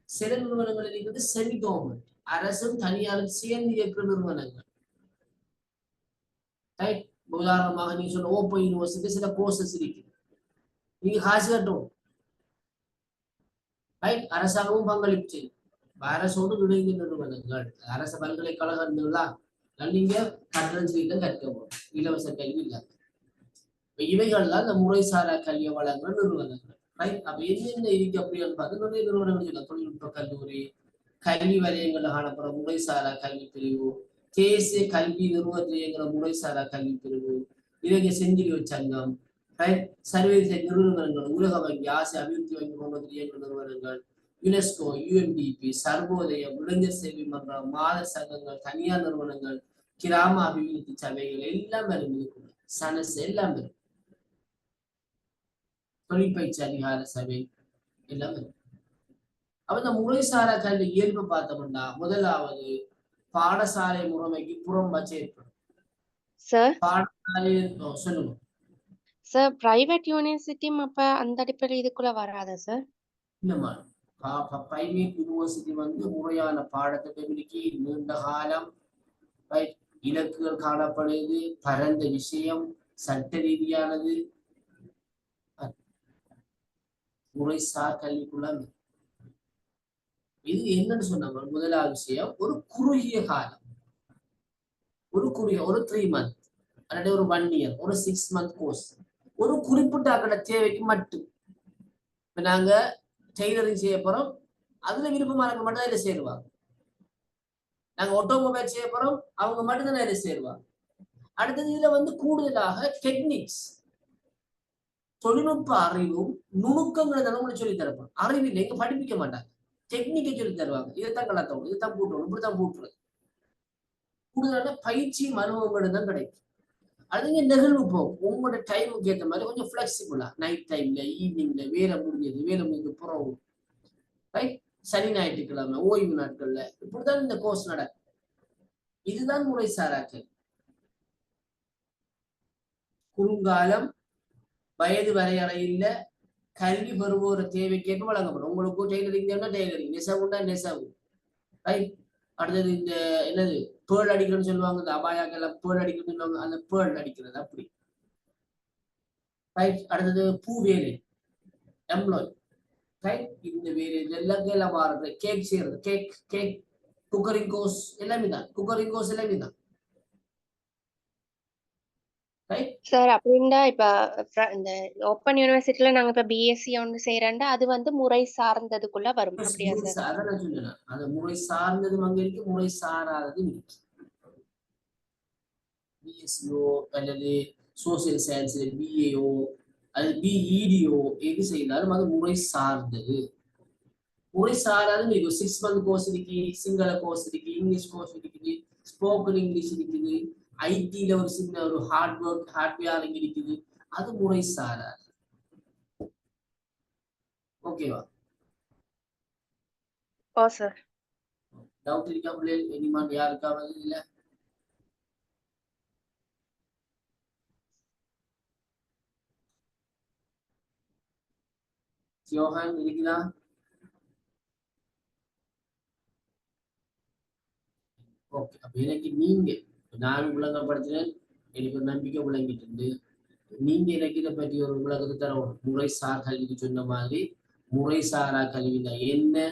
சில நிறுவனங்கள் இருக்கிறது செமி கவர்மெண்ட், அரசும் தனியாரும் சேர்ந்து இயக்குற நிறுவனங்கள். உதாரணமாக நீங்க சொன்ன ஓப்பன் யூனிவர்சிட்டி சில கோர்சஸ் இருக்கு, நீங்க காசு கட்டணும். அரசாங்கமும் பங்களிப்பு செய்யும். அரசோடு இணைந்த நிறுவனங்கள், அரச பல்கலைக்கழகங்கள்லாம் நீங்க கட்டணம் செய்து கற்கவும் இலவச கல்வி இல்லாத இவைகள் தான் இந்த முறைசாரா கல்வியை வழங்குற நிறுவனங்கள். அப்ப என்னென்ன இருக்கு அப்படின்னு பார்த்து நிறைய நிறுவனங்கள் இல்லை. தொழில்நுட்ப கல்லூரி, கல்வி வலயங்கள்ல காணப்படுற முறைசாரா கல்வி பிரிவு, தேசிய கல்வி நிறுவனத்திலேங்கிற முறைசாரா கல்வி பிரிவு, இலங்கை செஞ்சிலுவை சங்கம், சர்வதேச நிறுவனங்கள், உலக வங்கி, ஆசிய அபிவிருத்தி வங்கி போன்ற இயங்குற நிறுவனங்கள், யுனெஸ்கோ, யுஎன்டிபி, சர்வோதயம், இளைஞர் சேவை மன்றம், மாத சங்கங்கள், தனியார் நிறுவனங்கள், கிராம அபிவிருத்தி சபைகள் எல்லாம் இருக்குது. சனஸ் எல்லாம் இருக்கு. தொழிற்பயிற்சி அதிகார சபை எல்லாம் இருக்கு. அப்ப இந்த முறைசாரா கல்வி இயல்பு பார்த்தோம்னா முதலாவது பாடசாலை முறைமைக்கு புறம்பாச்சு ஏற்படும். பாடசாலை சொல்லுங்க சார். பிரைவேட் யூனிவர்சிட்டியும் அப்ப அந்த அடிப்படையில் இதுக்குள்ள வராதா சார்? இல்லம்மா, பிரைவேட் யூனிவர்சிட்டி வந்து முறையான பாடத்திட்டங்களுக்கு நீண்ட காலம் இலக்குகள் காணப்படுது, பரந்த விஷயம், சட்ட ரீதியானது. முறைசார் கல்விக்குள்ள இது என்னன்னு சொன்னாங்க, முதலாவது விஷயம் ஒரு குறுகிய காலம், ஒரு 3 month அல்லது ஒரு 1 year, ஒரு 6 month கோர்ஸ், ஒரு குறிப்பிட்ட அக்கட தேவைக்கு மட்டும். இப்ப நாங்க டெய்லரிங் செய்ய போறோம், அதுல விருப்பமா இருக்க மட்டும் தான் இதை சேருவாங்க. நாங்க ஆட்டோமொபைல் செய்ய போறோம், அவங்க மட்டும்தான் இதை சேருவாங்க. அடுத்தது இதுல வந்து கூடுதலாக டெக்னிக்ஸ், தொழில்நுட்ப அறிவும் நுணுக்கங்களை நம்மளுக்கு சொல்லி தரப்போம். அறிவில் எங்க படிப்பிக்க மாட்டாங்க, டெக்னிக்கை சொல்லி தருவாங்க. இதைத்தான் கலத்தணும், இதைத்தான் போட்டுறோம், இப்படித்தான் போட்டுறது. கூடுதலான பயிற்சியும் அனுபவங்களும் தான் கிடைக்கும். அதுங்க நிகழ்வு போகும். உங்களோட டைமுக்கு ஏற்ற மாதிரி கொஞ்சம் பிளெக்சிபிளா, நைட் டைம்ல, ஈவினிங்ல, வேலை முடிஞ்சது புறவு, சனி ஞாயிற்றுக்கிழமை ஓய்வு நாட்கள்ல இப்படிதான் இந்த கோர்ஸ் நடக்கும். இதுதான் முறைசாராக்கள். குறுங்காலம், வயது வரையறையில கல்வி பெறுவோர் தேவைக்கேற்ப வழங்கப்படும். உங்களுக்கு டெய்லரிங் தேவைன்னா டெய்லரிங், நெசவுண்டா நெசவு. அடுத்தது இந்த என்னது பேர்ல் அடிக்கிறதுன்னு சொல்லுவாங்க, இந்த அபாயாக்கெல்லாம் பேர்ல் அடிக்கிறதுன்னு சொல்லுவாங்க, அந்த பேர்ல் அடிக்கிறது அப்படி. அடுத்தது பூ வேலை, எம்ப்ளாய். இந்த வேலை எல்லாம் மாறுறது, கேக் செய்யறது, கேக் குக்கரிங் கோர்ஸ் எல்லாமே தான், குக்கரிங் கோர்ஸ் எல்லாமே தான். சார் அப்படின்னா இப்ப இந்த ஓப்பன் யூனிவர்சிட்டில நாங்க இப்ப பிஎஸ்சி ஒன்று செய்யறோம்னா அது வந்து முறை சார்ந்ததுக்குள்ள வரும் அப்படியா சார்? அதான் நான் சொன்னேன், அது முறை சார்ந்ததும் அங்க இருக்கு, முறை சாராததும் இருக்கு. பிஎஸ்சியோ அல்லது சோசியல் சயின்ஸ் பிஏஓ அல்லது பிஇடிஓ எது செய்தாலும் அது முறை சார்ந்தது. முறை சாராதும் இருக்கு. 6 month கோர்ஸ் இருக்கு, சிங்கள கோர்ஸ் இருக்கு, இங்கிலீஷ் கோர்ஸ் இருக்குது, ஸ்போக்கன் இங்கிலீஷ் இருக்குது, ஐடில ஒரு சின்ன ஒரு ஹார்ட்வேர் இருக்குது, அது முறை சாராது. ஓகேவா? ஓ சார். டவுட் இருக்கா பிள்ளைகள்? எனிமான் யாருக்காவது இல்ல? யோகான் இருக்குதா? ஓகே. அப்ப எனக்கு நீங்க, நான் விளங்கப்படுத்தினேன், எனக்கு ஒரு நம்பிக்கை விளங்கிட்டு இருந்து, நீங்க எனக்கு இதை பற்றி ஒரு விளக்கத்தை தரணும். முறைசார் கல்விக்கு சொன்ன மாதிரி முறைசாரா கல்வினா என்ன,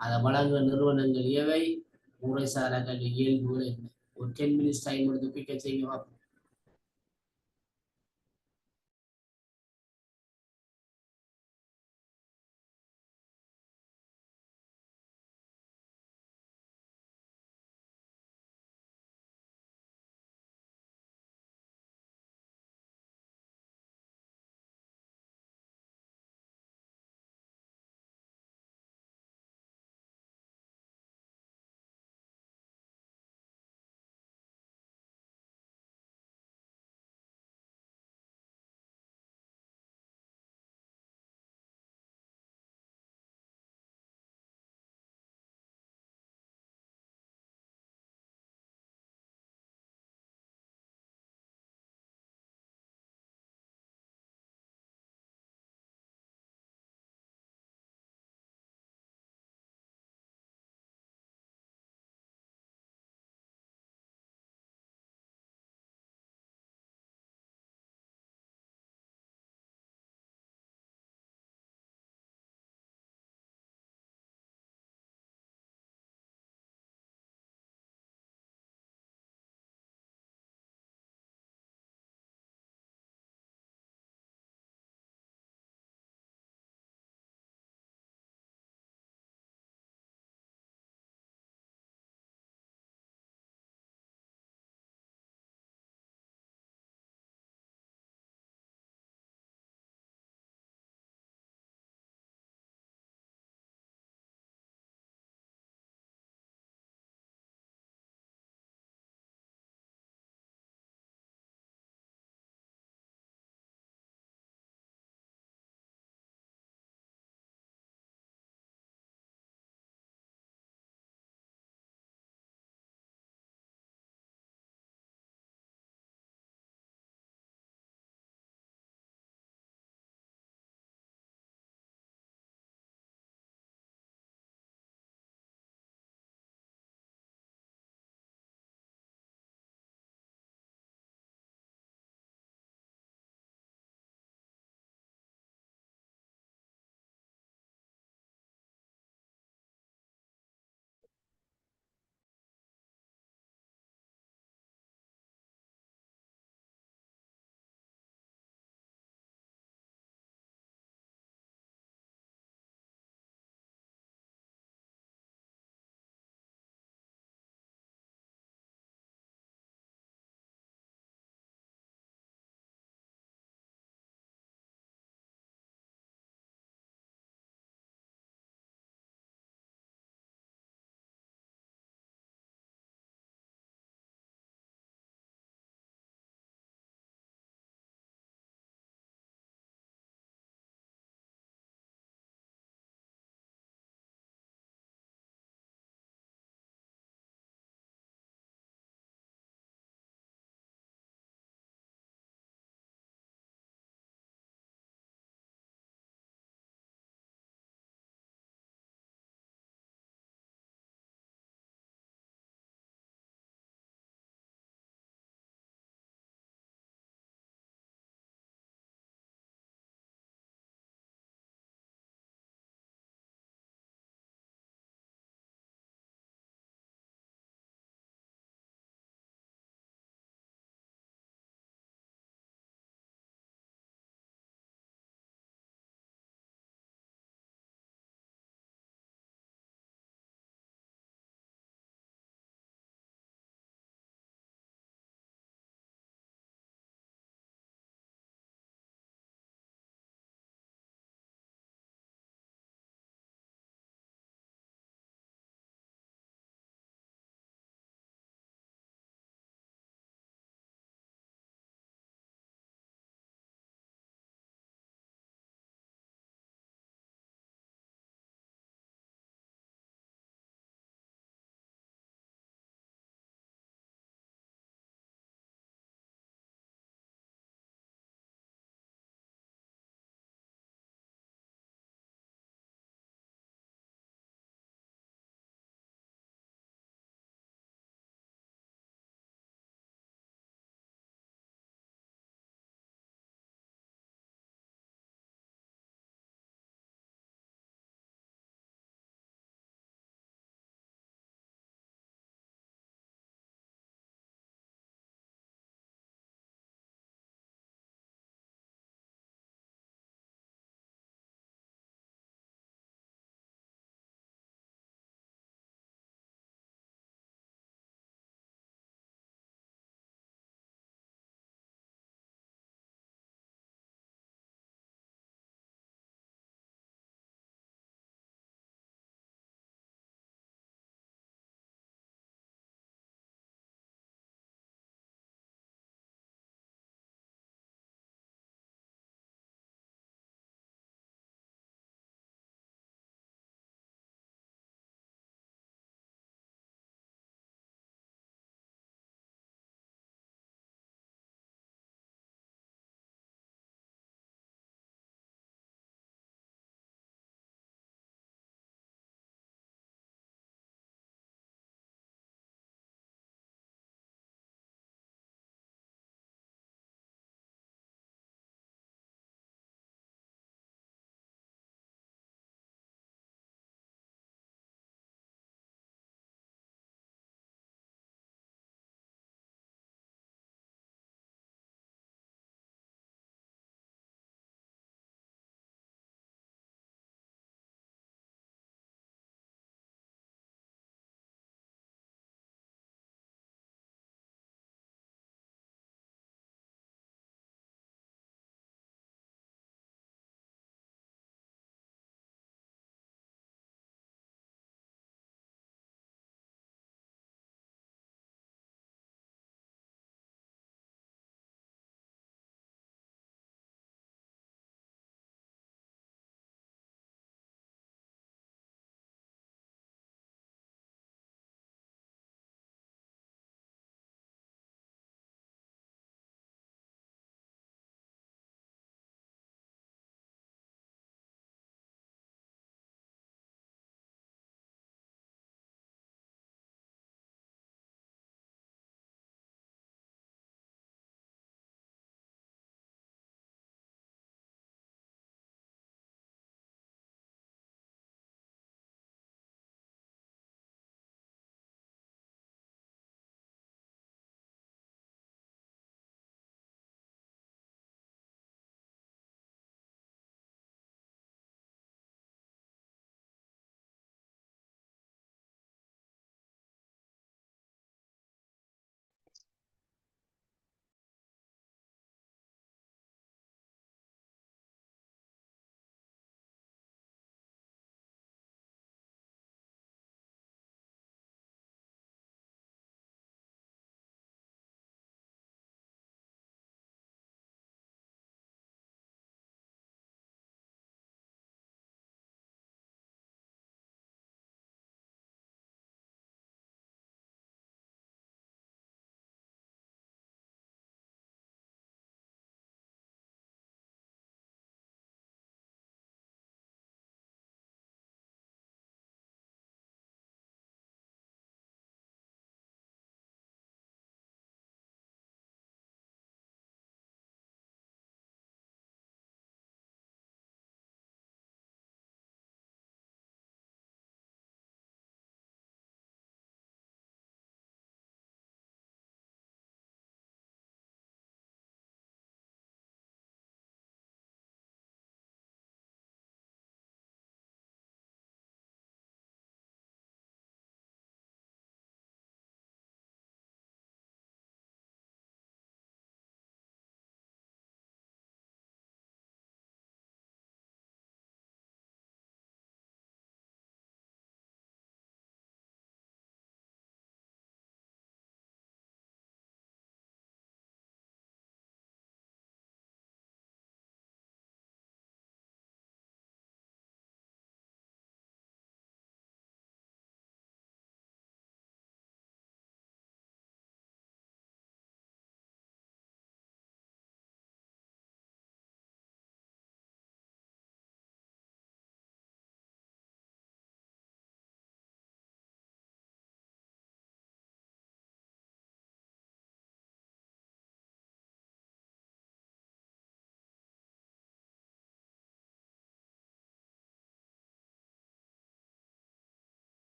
அதை வழங்குற நிறுவனங்கள் எவை, முறைசாரா கல்வி இயல்புகள் என்ன, ஒரு 10 minutes டைம் எடுத்து பிக்க செய்ய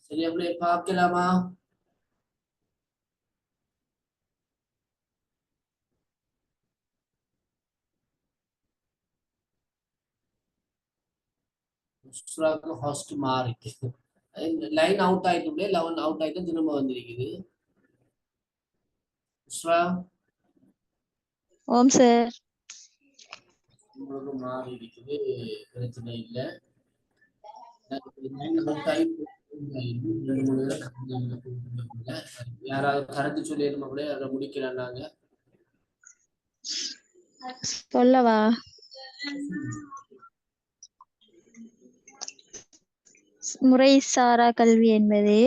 சரி அப்படியே பார்க்கலாமா? ஹாஸ்ட் மாறிட்டு லைன் அவுட் ஆயிட்டு 11 அவுட் ஆயிட்டு திரும்ப வந்திருக்குது. ஓம் சார். உங்களுக்கு மாறி இருக்குது, பிரச்சனை இல்லை. யாராவது கருத்து சொல்லிடுமா கூட அதை முடிக்கலாம். நாங்க சொல்லவா? முறைசாரா கல்வி என்பது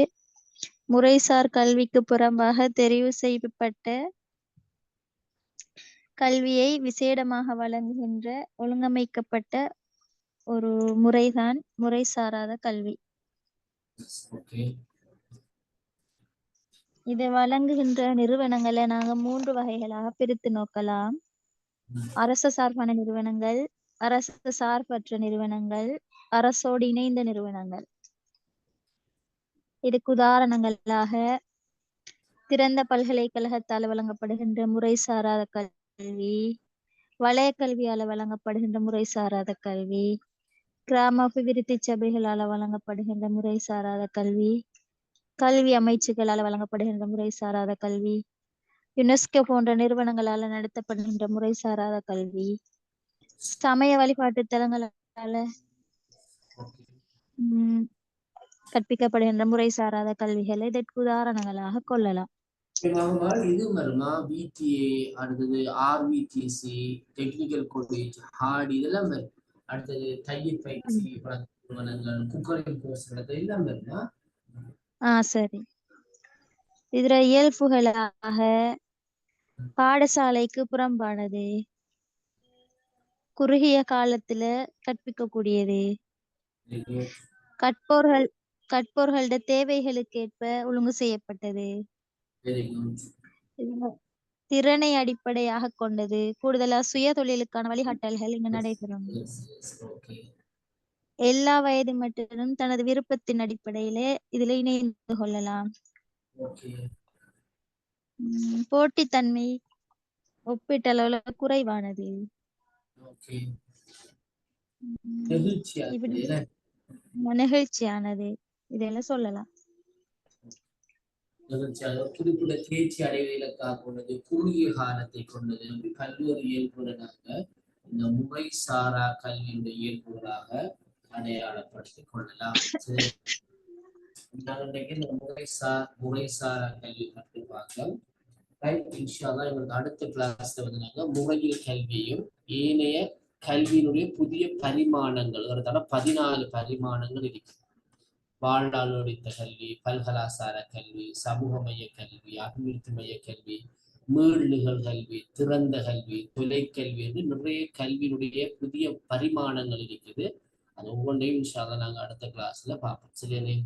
முறைசார் கல்விக்கு புறம்பாக தெரிவு செய்யப்பட்ட கல்வியை விசேடமாக வழங்குகின்ற ஒழுங்கமைக்கப்பட்ட ஒரு முறைதான் முறைசாராத கல்வி. இதை வழங்குகின்ற நிறுவனங்களை நாங்க 3 வகைகளாக பிரித்து நோக்கலாம். அரசு சார்பான நிறுவனங்கள், அரசு சார்பற்ற நிறுவனங்கள், அரசோடு இணைந்த நிறுவனங்கள். இதுக்கு உதாரணங்களாக திறந்த பல்கலைக்கழகத்தால் வழங்கப்படுகின்ற முறை சாராத கல்வி, வலய கல்வியால் வழங்கப்படுகின்ற முறை சாராத கல்வி, கிராம அபிவிருத்தி சபைகளால் வழங்கப்படுகின்ற முறை சாராத கல்வி, கல்வி அமைச்சுகளால் வழங்கப்படுகின்ற முறை சாராத கல்வி, யுனெஸ்கோ போன்ற நிறுவனங்களால் நடத்தப்படுகின்ற முறை சாராத கல்வி, சமய வழிபாட்டு தலங்களால கற்பிக்கப்படுகின்ற முறை சாராத கல்விகளை இதற்கு உதாரணங்களாக கொள்ளலாம். இது வருமா? பிடிஏ, அடுத்தது ஆர்விடிசி, டெக்னிக்கல் காலேஜ், ஹார்ட், இதெல்லாம் வரும். அடுத்தது தையல் பயிற்சி நிறுவனங்கள், குக்கரிங் கோர்ஸ் எல்லாம் வருமா? சரி. இதுல இயல்புகளாக பாடசாலைக்கு புறம்பானது, குறுகிய காலத்துல கற்பிக்கக்கூடியது, கற்போர்களோட தேவைகளுக்கு ஏற்ப ஒழுங்கு செய்யப்பட்டது, திறனை அடிப்படையாக கொண்டது, கூடுதலா சுய தொழிலுக்கான வழிகாட்டல்கள் இங்கு நடைபெறும். எல்லா வயது மட்டும் தனது விருப்பத்தின் அடிப்படையில இதுல இணைந்து கொள்ளலாம். போட்டித்தன்மை ஒப்பீட்டளவுல குறைவானது. நெகிழ்ச்சியானது, இதெல்லாம் சொல்லலாம். குறிப்பிட்ட தேர்ச்சி அடைவதற்காக கொண்டது, குறுகிய காலத்தை கொண்டது, பல்வேறு இயல்புகளாக இந்த முறை சாரா கல்வியுடைய இயல்புகளாக அடையாளப்படுத்திக் கொள்ளலாம். இந்த முறைசாரா கல்வி பற்றி பார்க்கலாம். எங்களுக்கு அடுத்த கிளாஸ்ல வந்து நாங்க முறையில் கல்வியும் ஏனைய கல்வியினுடைய புதிய பரிமாணங்கள், ஒரு 14 பரிமாணங்கள் இருக்கு. வாழ்நாள் நொடித்த கல்வி, பல்கலாசார கல்வி, சமூக மைய கல்வி, அபிவிருத்தி மைய கல்வி, மீள்நிகழ் கல்வி, திறந்த கல்வி, தொலைக்கல்வி என்று நிறைய கல்வியினுடைய புதிய பரிமாணங்கள் இருக்குது. அது ஒவ்வொன்றையும் இன்ஷால்லா நாங்கள் அடுத்த கிளாஸ்ல பார்ப்போம். சரியானே?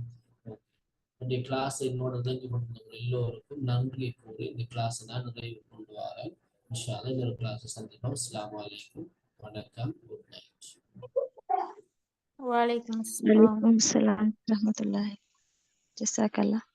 இந்த கிளாஸ் என்னோட இணைந்து கொண்டிருந்த எல்லோருக்கும் நன்றி கூறி இந்த கிளாஸ் நான் நிறைவு கொண்டு வரேன். இன்ஷால்லா இன்னொரு கிளாஸ் சந்திப்போம். அஸ்ஸலாமு அலைக்கும், வணக்கம், குட் நைட். வலைக்கும் அஸ்ஸலாம் வரஹ்மத்துல்லாஹி ஜஸாக்கல்லாஹ்.